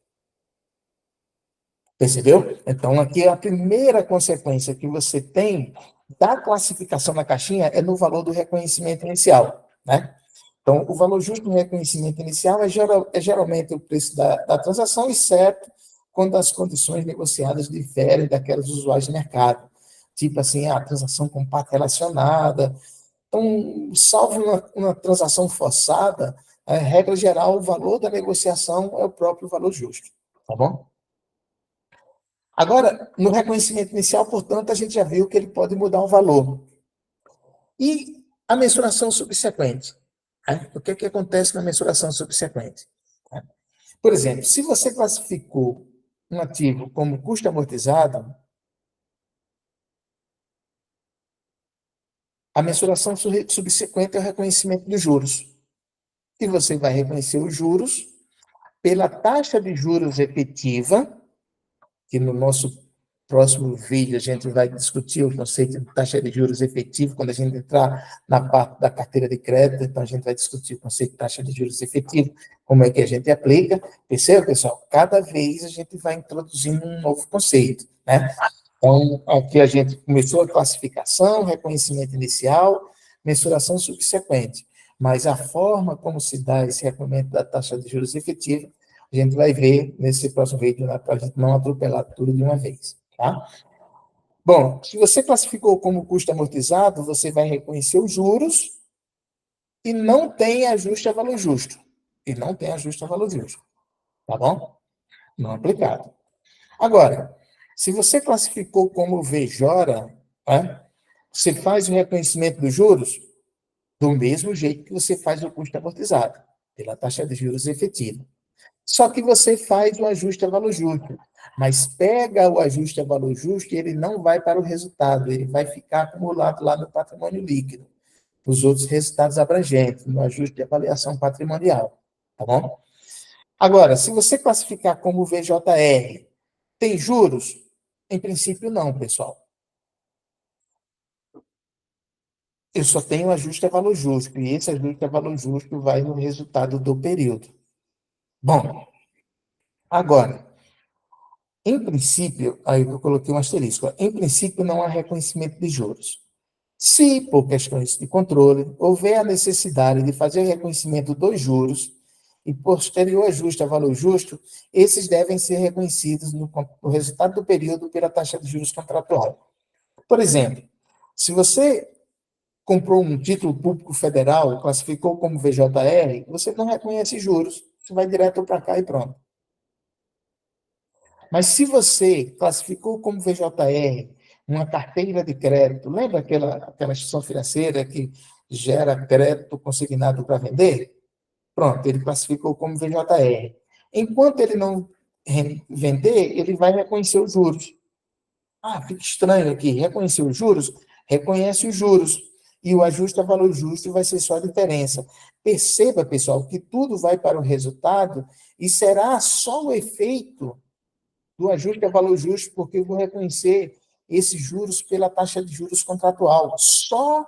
Percebeu? Então, aqui é a primeira consequência que você tem da classificação na caixinha é no valor do reconhecimento inicial, né? Então, o valor justo do reconhecimento inicial é geralmente o preço da transação, exceto quando as condições negociadas diferem daquelas usuais de mercado. Tipo assim, a transação com parte relacionada. Então, salvo uma transação forçada, a regra geral, o valor da negociação é o próprio valor justo, tá bom? Agora, no reconhecimento inicial, portanto, a gente já viu que ele pode mudar o valor. E a mensuração subsequente? Né? O que, que acontece na mensuração subsequente? Né? Por exemplo, se você classificou um ativo como custo amortizado, a mensuração subsequente é o reconhecimento dos juros. e você vai reconhecer os juros pela taxa de juros efetiva, que no nosso próximo vídeo a gente vai discutir o conceito de taxa de juros efetiva, quando a gente entrar na parte da carteira de crédito, então a gente vai discutir o conceito de taxa de juros efetiva, como é que a gente aplica. Percebe, pessoal? Cada vez a gente vai introduzindo um novo conceito, né? Então, aqui a gente começou a classificação, reconhecimento inicial, mensuração subsequente. Mas a forma como se dá esse reconhecimento da taxa de juros efetiva, a gente vai ver nesse próximo vídeo, né, para a gente não atropelar tudo de uma vez, tá? Bom, se você classificou como custo amortizado, você vai reconhecer os juros e não tem ajuste a valor justo. E não tem ajuste a valor justo, tá bom? Não aplicado. Agora, se você classificou como VJORA, né, você faz o reconhecimento dos juros do mesmo jeito que você faz o custo amortizado, pela taxa de juros efetiva. Só que você faz o ajuste a valor justo, mas pega o ajuste a valor justo e ele não vai para o resultado, ele vai ficar acumulado lá no patrimônio líquido, nos outros resultados abrangentes, no ajuste de avaliação patrimonial, tá bom? Agora, se você classificar como VJR, tem juros? Em princípio, não, pessoal. Eu só tenho ajuste a valor justo, e esse ajuste a valor justo vai no resultado do período. Bom, agora, em princípio, aí eu coloquei um asterisco, em princípio não há reconhecimento de juros. Se, por questões de controle, houver a necessidade de fazer o reconhecimento dos juros e posterior ajuste a valor justo, esses devem ser reconhecidos no resultado do período pela taxa de juros contratual. Por exemplo, se você comprou um título público federal, classificou como VJR, você não reconhece juros, você vai direto para cá e pronto. Mas se você classificou como VJR uma carteira de crédito, lembra aquela instituição financeira que gera crédito consignado para vender? Pronto, ele classificou como VJR. Enquanto ele não vender, ele vai reconhecer os juros. Ah, fica estranho aqui. Reconhecer os juros? Reconhece os juros. E o ajuste a valor justo vai ser só a diferença. Perceba, pessoal, que tudo vai para o resultado e será só o efeito do ajuste a valor justo, porque eu vou reconhecer esses juros pela taxa de juros contratual. Só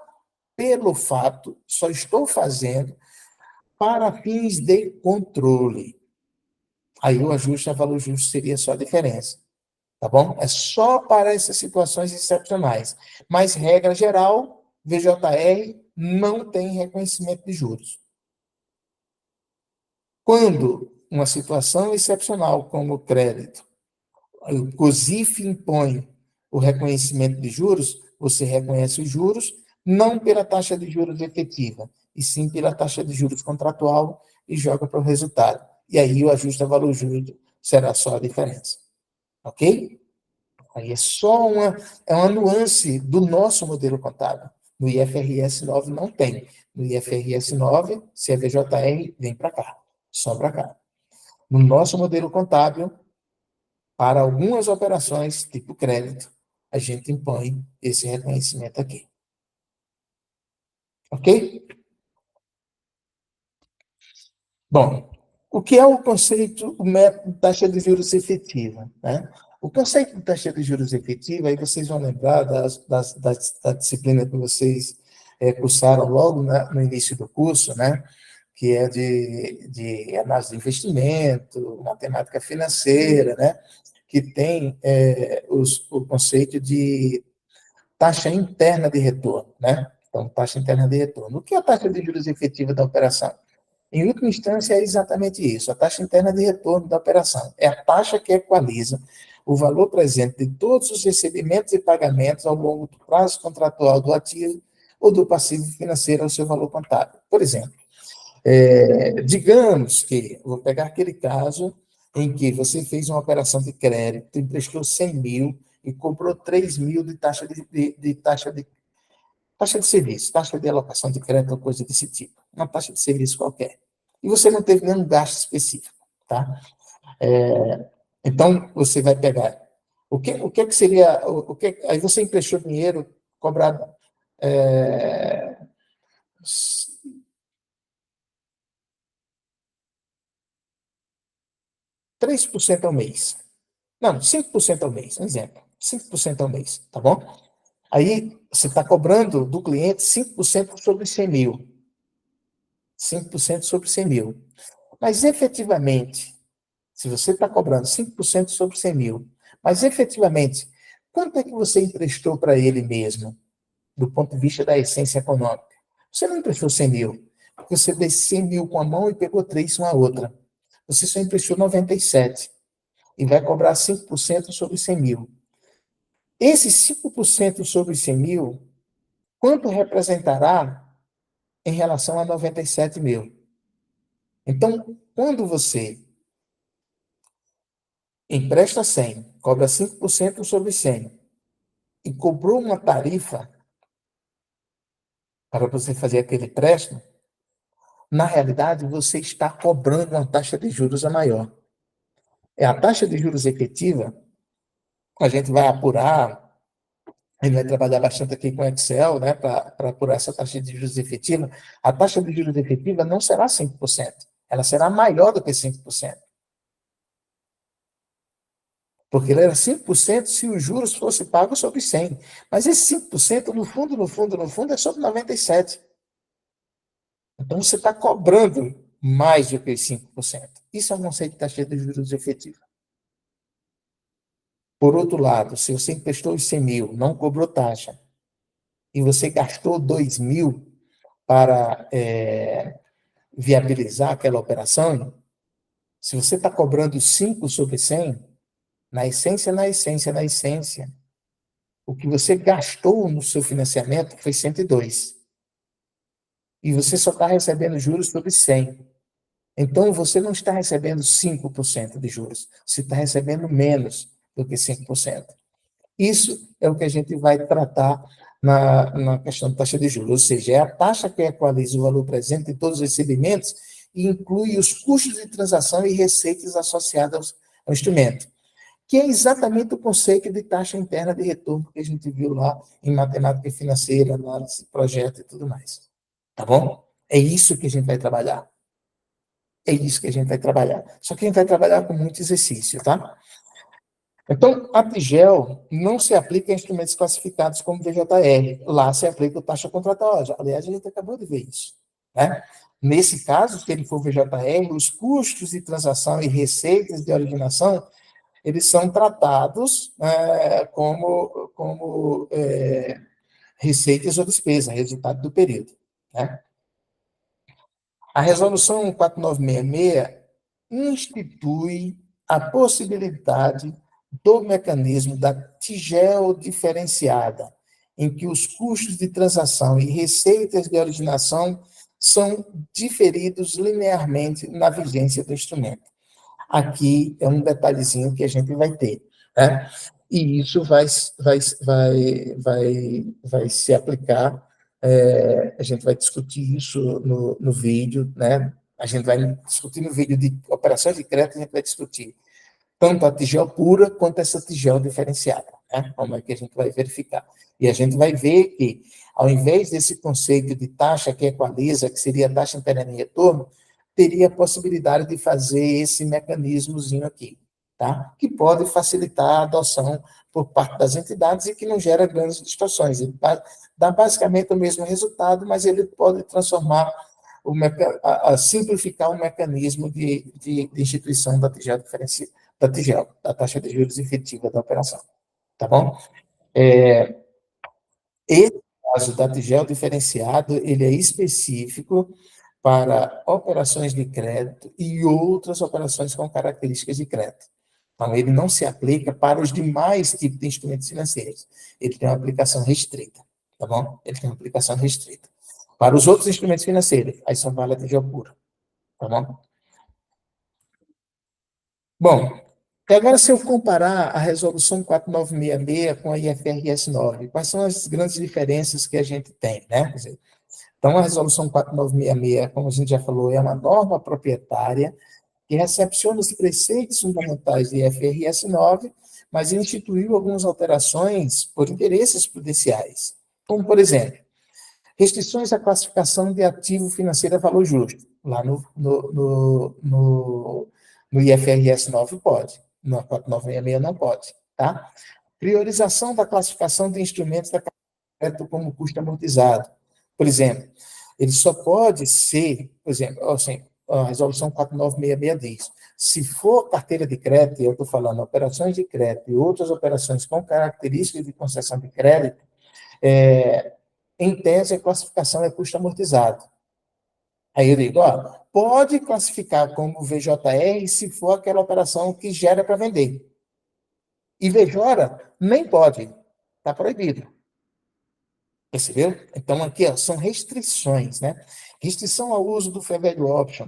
pelo fato, só estou fazendo para fins de controle. Aí o ajuste a valor justo seria só a diferença. Tá bom? É só para essas situações excepcionais. Mas, regra geral, VJR não tem reconhecimento de juros. Quando uma situação excepcional, como o crédito, o COSIF impõe o reconhecimento de juros, você reconhece os juros, não pela taxa de juros efetiva, e sim pela taxa de juros contratual e joga para o resultado. E aí o ajuste a valor justo será só a diferença. Ok? Aí é uma nuance do nosso modelo contábil. No IFRS 9 não tem. No IFRS 9, se é VJR, vem para cá, só para cá. No nosso modelo contábil, para algumas operações, tipo crédito, a gente impõe esse reconhecimento aqui. Ok? Bom, o que é o conceito, o método de taxa de juros efetiva? Né? O conceito de taxa de juros efetiva, aí vocês vão lembrar da disciplina que vocês cursaram logo no início do curso, né? Que é de análise de investimento, matemática financeira, né? Que tem o conceito de taxa interna de retorno, né? Então, taxa interna de retorno. O que é a taxa de juros efetiva da operação? Em última instância, é exatamente isso, a taxa interna de retorno da operação. É a taxa que equaliza o valor presente de todos os recebimentos e pagamentos ao longo do prazo contratual do ativo ou do passivo financeiro ao seu valor contábil. Por exemplo, digamos que, vou pegar aquele caso em que você fez uma operação de crédito, emprestou 100 mil e cobrou 3 mil de taxa de serviço, taxa de alocação de crédito ou coisa desse tipo, uma taxa de serviço qualquer. E você não teve nenhum gasto específico, tá? Então, você vai pegar, o que seria, aí você emprestou dinheiro, cobrado, é, 3% ao mês. Não, 5% ao mês, um exemplo. 5% ao mês, tá bom? Aí você está cobrando do cliente 5% sobre 100 mil. 5% sobre 100 mil. Mas efetivamente, se você está cobrando 5% sobre 100 mil, mas efetivamente, quanto é que você emprestou para ele mesmo, do ponto de vista da essência econômica? Você não emprestou 100 mil, porque você deu 100 mil com a mão e pegou 3 com a outra. Você só emprestou 97 e vai cobrar 5% sobre 100 mil. Esses 5% sobre 100 mil, quanto representará em relação a 97 mil? Então, quando você empresta 100, cobra 5% sobre 100 e cobrou uma tarifa para você fazer aquele empréstimo, na realidade você está cobrando uma taxa de juros a maior. É a taxa de juros efetiva, a gente vai apurar, a gente vai trabalhar bastante aqui com Excel, né, para apurar essa taxa de juros efetiva. A taxa de juros efetiva não será 5%, ela será maior do que 5%. Porque ele era 5% se os juros fossem pagos sobre 100. Mas esse 5%, no fundo, é sobre 97. Então, você está cobrando mais do que os 5%. Isso é um conceito de taxa de juros efetiva. Por outro lado, se você emprestou os 100 mil, não cobrou taxa, e você gastou 2 mil para viabilizar aquela operação, se você está cobrando 5 sobre 100, na essência, o que você gastou no seu financiamento foi 102. E você só está recebendo juros sobre 100. Então, você não está recebendo 5% de juros, você está recebendo menos do que 5%. Isso é o que a gente vai tratar na questão da taxa de juros, ou seja, é a taxa que equaliza o valor presente em todos os recebimentos e inclui os custos de transação e receitas associadas ao instrumento, que é exatamente o conceito de taxa interna de retorno que a gente viu lá em matemática financeira, análise de projeto e tudo mais. Tá bom? É isso que a gente vai trabalhar. É isso que a gente vai trabalhar. Só que a gente vai trabalhar com muito exercício, tá? Então, a TIGEL não se aplica a instrumentos classificados como VJR. Lá se aplica a taxa contratual. Aliás, a gente acabou de ver isso, né? Nesse caso, se ele for VJR, os custos de transação e receitas de originação, eles são tratados como receitas ou despesa, resultado do período, né? A Resolução 4966 institui a possibilidade do mecanismo da tigel diferenciada, em que os custos de transação e receitas de originação são diferidos linearmente na vigência do instrumento. Aqui é um detalhezinho que a gente vai ter, né? E isso vai se aplicar, a gente vai discutir isso no vídeo, né? A gente vai discutir no vídeo de operações de crédito, a gente vai discutir tanto a tigel pura quanto essa tigel diferenciada, né? Como é que a gente vai verificar. E a gente vai ver que, ao invés desse conceito de taxa que equaliza, que seria a taxa interna de retorno, teria a possibilidade de fazer esse mecanismozinho aqui, tá? Que pode facilitar a adoção por parte das entidades e que não gera grandes distorções. Ele dá basicamente o mesmo resultado, mas ele pode transformar, simplificar o mecanismo de instituição da tigel diferenciada, da taxa de juros efetiva da operação, tá bom? Esse caso da tigel diferenciado, ele é específico para operações de crédito e outras operações com características de crédito. Então, ele não se aplica para os demais tipos de instrumentos financeiros. Ele tem uma aplicação restrita, tá bom? Ele tem uma aplicação restrita. Para os outros instrumentos financeiros, aí só vale a tigel pura, tá bom? Bom, e agora se eu comparar a resolução 4966 com a IFRS 9, quais são as grandes diferenças que a gente tem, né? Quer dizer, então, a resolução 4966, como a gente já falou, é uma norma proprietária que recepciona os preceitos fundamentais de IFRS 9, mas instituiu algumas alterações por interesses prudenciais, como, por exemplo, restrições à classificação de ativo financeiro a valor justo, lá No IFRS 9 pode, no 4966 não pode, tá? Priorização da classificação de instrumentos da crédito como custo amortizado. Por exemplo, ele só pode ser, por exemplo, assim, a resolução 4966 diz, se for carteira de crédito, eu estou falando operações de crédito e outras operações com características de concessão de crédito, em tese, a classificação é custo amortizado. Aí eu digo, ó, pode classificar como VJR se for aquela operação que gera para vender. E VJORA nem pode, está proibido. Percebeu? Então, aqui ó, são restrições, né? Restrição ao uso do fair value option,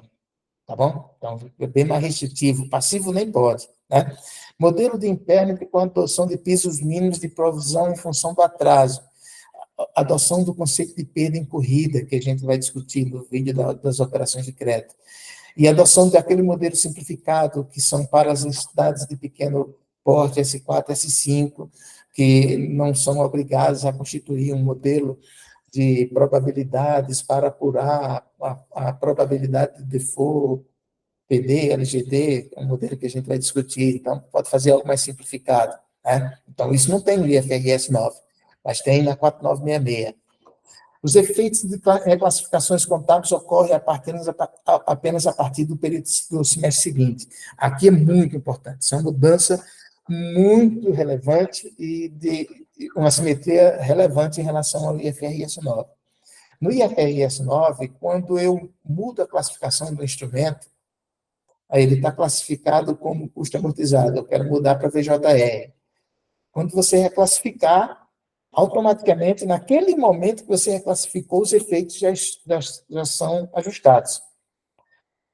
tá bom? Então, é bem mais restritivo. Passivo nem pode, né? Modelo de impairment com a adoção de pisos mínimos de provisão em função do atraso. Adoção do conceito de perda incorrida, que a gente vai discutir no vídeo das operações de crédito. E a adoção daquele modelo simplificado, que são para as entidades de pequeno porte, S4, S5, que não são obrigadas a constituir um modelo de probabilidades para apurar a probabilidade de default, PD, LGD, é um modelo que a gente vai discutir, então pode fazer algo mais simplificado, né? Então, isso não tem no IFRS 9, mas tem na 4966. Os efeitos de reclassificações contábeis ocorrem apenas a partir do período do semestre seguinte. Aqui é muito importante, isso é uma mudança muito relevante e de uma simetria relevante em relação ao IFRS 9. No IFRS 9, quando eu mudo a classificação do instrumento, aí ele está classificado como custo amortizado, eu quero mudar para VJR. Quando você reclassificar, automaticamente, naquele momento que você reclassificou, os efeitos já são ajustados.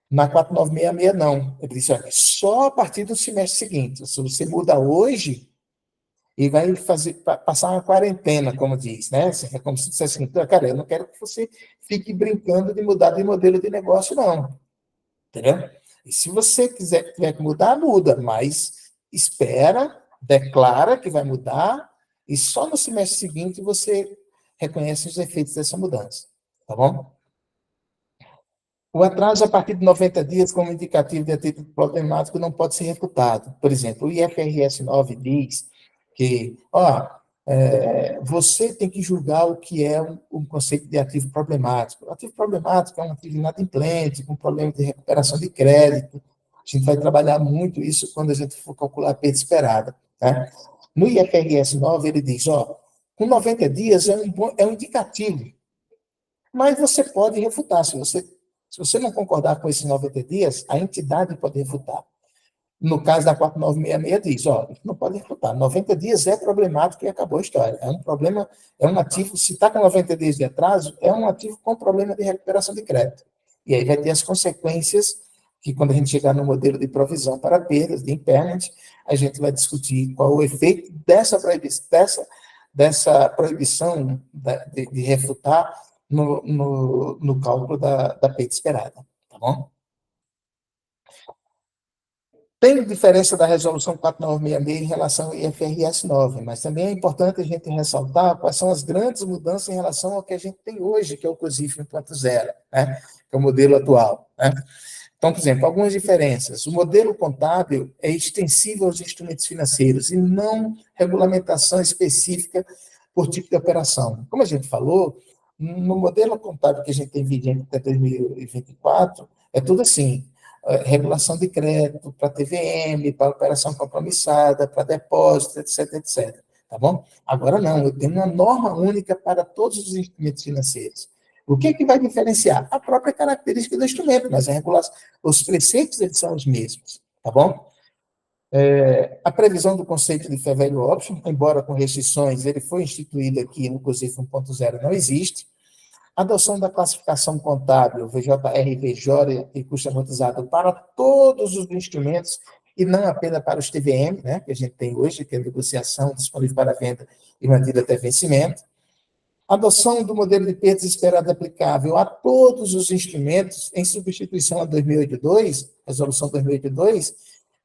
Na 4966, não. Ele disse, olha, só a partir do semestre seguinte. Se você muda hoje, e vai passar uma quarentena, como diz, né? É como se dissesse assim, cara, eu não quero que você fique brincando de mudar de modelo de negócio, não. Entendeu? E se você tiver que mudar, muda, mas espera, declara que vai mudar, e só no semestre seguinte você reconhece os efeitos dessa mudança, tá bom? O atraso a partir de 90 dias como indicativo de atitude problemático não pode ser refutado. Por exemplo, o IFRS 9 diz que, você tem que julgar o que é um conceito de ativo problemático. O ativo problemático é um ativo inadimplente, com problema de recuperação de crédito. A gente vai trabalhar muito isso quando a gente for calcular a perda esperada. Tá? No IFRS 9, ele diz, com 90 dias é um indicativo, mas você pode refutar. Se você não concordar com esses 90 dias, a entidade pode refutar. No caso da 4966 diz, não pode refutar. 90 dias é problemático e acabou a história. É um problema, é um ativo, se está com 90 dias de atraso, é um ativo com problema de recuperação de crédito. E aí vai ter as consequências que quando a gente chegar no modelo de provisão para perdas, de impairment, a gente vai discutir qual o efeito dessa proibição de refutar no cálculo da perda esperada, tá bom? Tem diferença da resolução 4966 em relação ao IFRS 9, mas também é importante a gente ressaltar quais são as grandes mudanças em relação ao que a gente tem hoje, que é o COSIF 1.0, né? Que é o modelo atual, né? Então, por exemplo, algumas diferenças. O modelo contábil é extensível aos instrumentos financeiros e não regulamentação específica por tipo de operação. Como a gente falou, no modelo contábil que a gente tem vigente até 2024, é tudo assim, regulação de crédito para TVM, para operação compromissada, para depósito, etc, etc. Tá bom? Agora não, eu tenho uma norma única para todos os instrumentos financeiros. O que vai diferenciar? A própria característica do instrumento, mas a regulação, os preceitos eles são os mesmos, tá bom? A previsão do conceito de fair value option, embora com restrições, ele foi instituído aqui no COSIF 1.0, não existe. A adoção da classificação contábil, VJR, VJORA e custo amortizado para todos os instrumentos e não apenas para os TVM, né, que a gente tem hoje, que é negociação disponível para venda e mantida até vencimento. Adoção do modelo de perdas esperado aplicável a todos os instrumentos, em substituição a 2082, resolução 2082,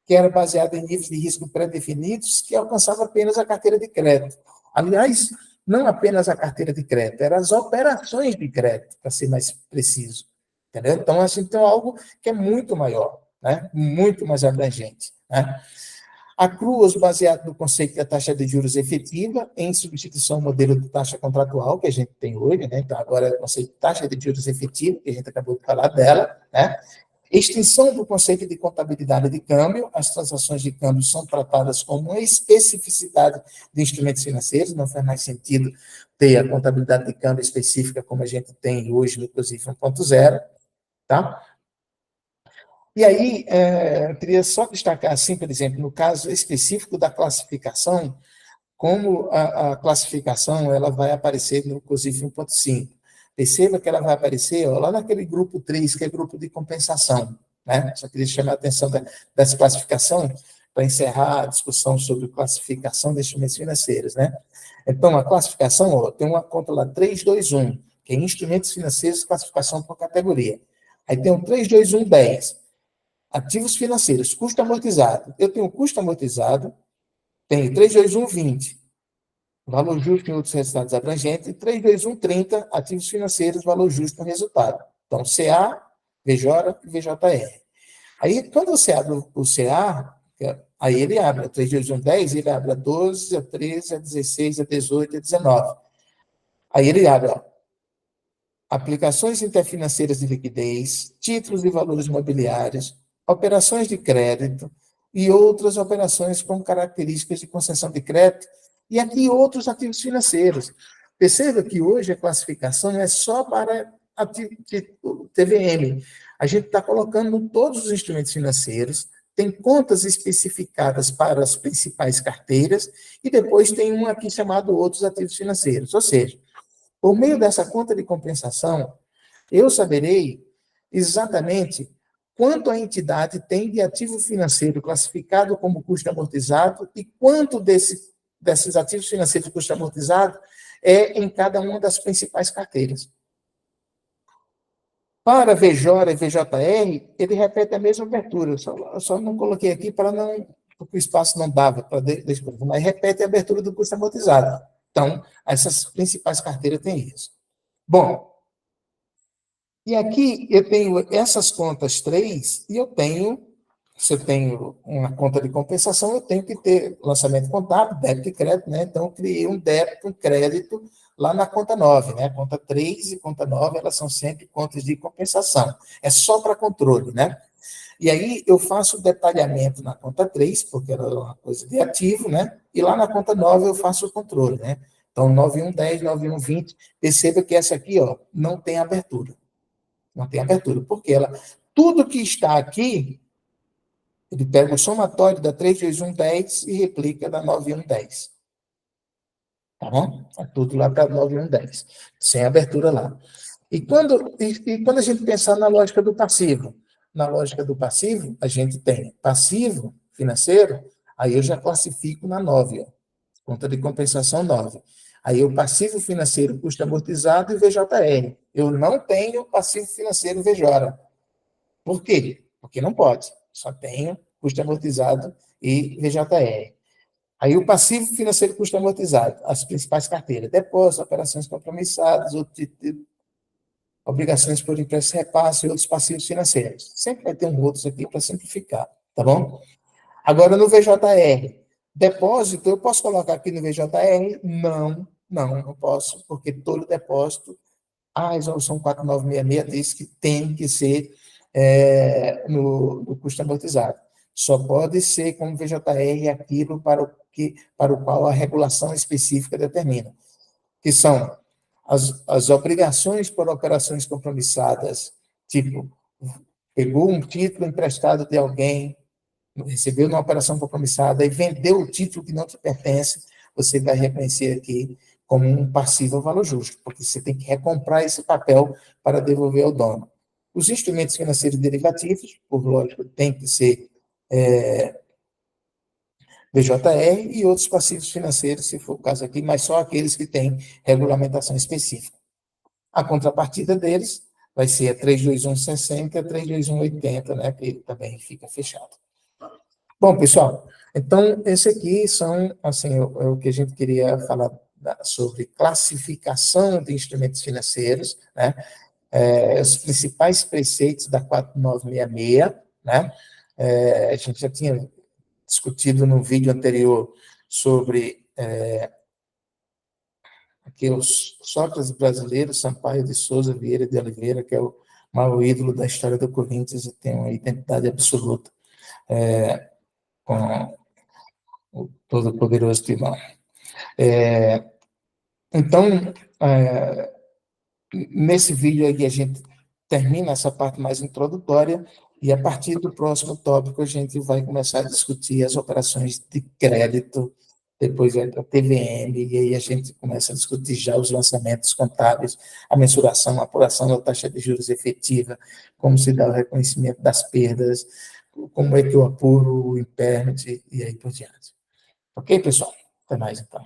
que era baseada em níveis de risco pré-definidos, que alcançava apenas a carteira de crédito. Aliás, não apenas a carteira de crédito, eram as operações de crédito, para ser mais preciso. Entendeu? Então, assim, tem algo que é muito maior. né? Muito mais abrangente, né? Acrua-os baseado no conceito da taxa de juros efetiva, em substituição ao modelo de taxa contratual que a gente tem hoje, né? Então, agora é o conceito de taxa de juros efetiva, que a gente acabou de falar dela, né? Extinção do conceito de contabilidade de câmbio, as transações de câmbio são tratadas como uma especificidade de instrumentos financeiros, não faz mais sentido ter a contabilidade de câmbio específica como a gente tem hoje no COSIF 1.0, tá? E aí, eu queria só destacar, assim, por exemplo, no caso específico da classificação, como a classificação ela vai aparecer no COSIF 1.5. Perceba que ela vai aparecer lá naquele grupo 3, que é grupo de compensação, né? Só queria chamar a atenção dessa classificação para encerrar a discussão sobre classificação de instrumentos financeiros, né? Então, a classificação, tem uma conta lá 321, que é instrumentos financeiros, classificação por categoria. Aí tem o 32110, ativos financeiros, custo amortizado. Eu tenho custo amortizado, tenho 32120, valor justo em outros resultados abrangentes, e 32130, ativos financeiros, valor justo no resultado. Então, CA, VJ e VJR. Aí, quando você abre o CA, aí ele abre a 32110, ele abre a 12, a 13, a 16, a 18 e a 19. Aí ele abre, aplicações interfinanceiras de liquidez, títulos e valores mobiliários, operações de crédito e outras operações com características de concessão de crédito, e aqui outros ativos financeiros. Perceba que hoje a classificação é só para TVM. A gente está colocando todos os instrumentos financeiros, tem contas especificadas para as principais carteiras, e depois tem um aqui chamado outros ativos financeiros. Ou seja, por meio dessa conta de compensação, eu saberei exatamente quanto a entidade tem de ativo financeiro classificado como custo amortizado e quanto desses ativos financeiros de custo amortizado é em cada uma das principais carteiras. Para VJ e VJR, ele repete a mesma abertura. Eu só não coloquei aqui para não, porque o espaço não dava para descrever, mas repete a abertura do custo amortizado. Então, essas principais carteiras têm isso. Bom, e aqui eu tenho essas contas três, e eu tenho, se eu tenho uma conta de compensação, eu tenho que ter lançamento contábil, débito e crédito, né? Então, eu criei um débito, um crédito lá na conta 9, né? Conta 3 e conta 9, elas são sempre contas de compensação. É só para controle, né? E aí eu faço o detalhamento na conta 3, porque ela é uma coisa de ativo, né? E lá na conta 9 eu faço o controle, né? Então, 9110, 9120, perceba que essa aqui, não tem abertura. Não tem abertura, porque tudo que está aqui, ele pega o somatório da 32110 e replica da 9110. Tá bom? É tudo lá para 9110, sem abertura lá. E quando a gente pensar na lógica do passivo? Na lógica do passivo, a gente tem passivo financeiro, aí eu já classifico na 9, conta de compensação 9. Aí o passivo financeiro custo amortizado e VJR. Eu não tenho passivo financeiro VJ. Por quê? Porque não pode. Só tenho custo amortizado e VJR. Aí o passivo financeiro custo amortizado, as principais carteiras, depósito, operações compromissadas, obrigações por impresso repasse e outros passivos financeiros. Sempre vai ter um outros aqui para simplificar, tá bom? Agora, no VJR, depósito, eu posso colocar aqui no VJR? Não posso, porque todo depósito, a resolução 4966 diz que tem que ser no custo amortizado. Só pode ser como VJR aquilo para o qual a regulação específica determina, que são as obrigações por operações compromissadas, tipo, pegou um título emprestado de alguém, recebeu uma operação compromissada e vendeu o título que não te pertence, você vai reconhecer aqui como um passivo ao valor justo, porque você tem que recomprar esse papel para devolver ao dono. Os instrumentos financeiros derivativos, por lógico, tem que ser VJR e outros passivos financeiros, se for o caso aqui, mas só aqueles que têm regulamentação específica. A contrapartida deles vai ser a 32160 e a 32180, né, que também fica fechado. Bom, pessoal, então, esse aqui são, assim, o que a gente queria falar sobre classificação de instrumentos financeiros, né, os principais preceitos da 4966, né, A gente já tinha discutido no vídeo anterior sobre aqui os Sócrates brasileiros, Sampaio de Souza Vieira de Oliveira, que é o maior ídolo da história do Corinthians e tem uma identidade absoluta com o todo-poderoso Timão. Então, nesse vídeo aqui a gente termina essa parte mais introdutória e a partir do próximo tópico a gente vai começar a discutir as operações de crédito, depois entra a TVM, e aí a gente começa a discutir já os lançamentos contábeis, a mensuração, a apuração da taxa de juros efetiva, como se dá o reconhecimento das perdas, como é que eu apuro o impairment e aí por diante. Ok, pessoal? Até mais, então.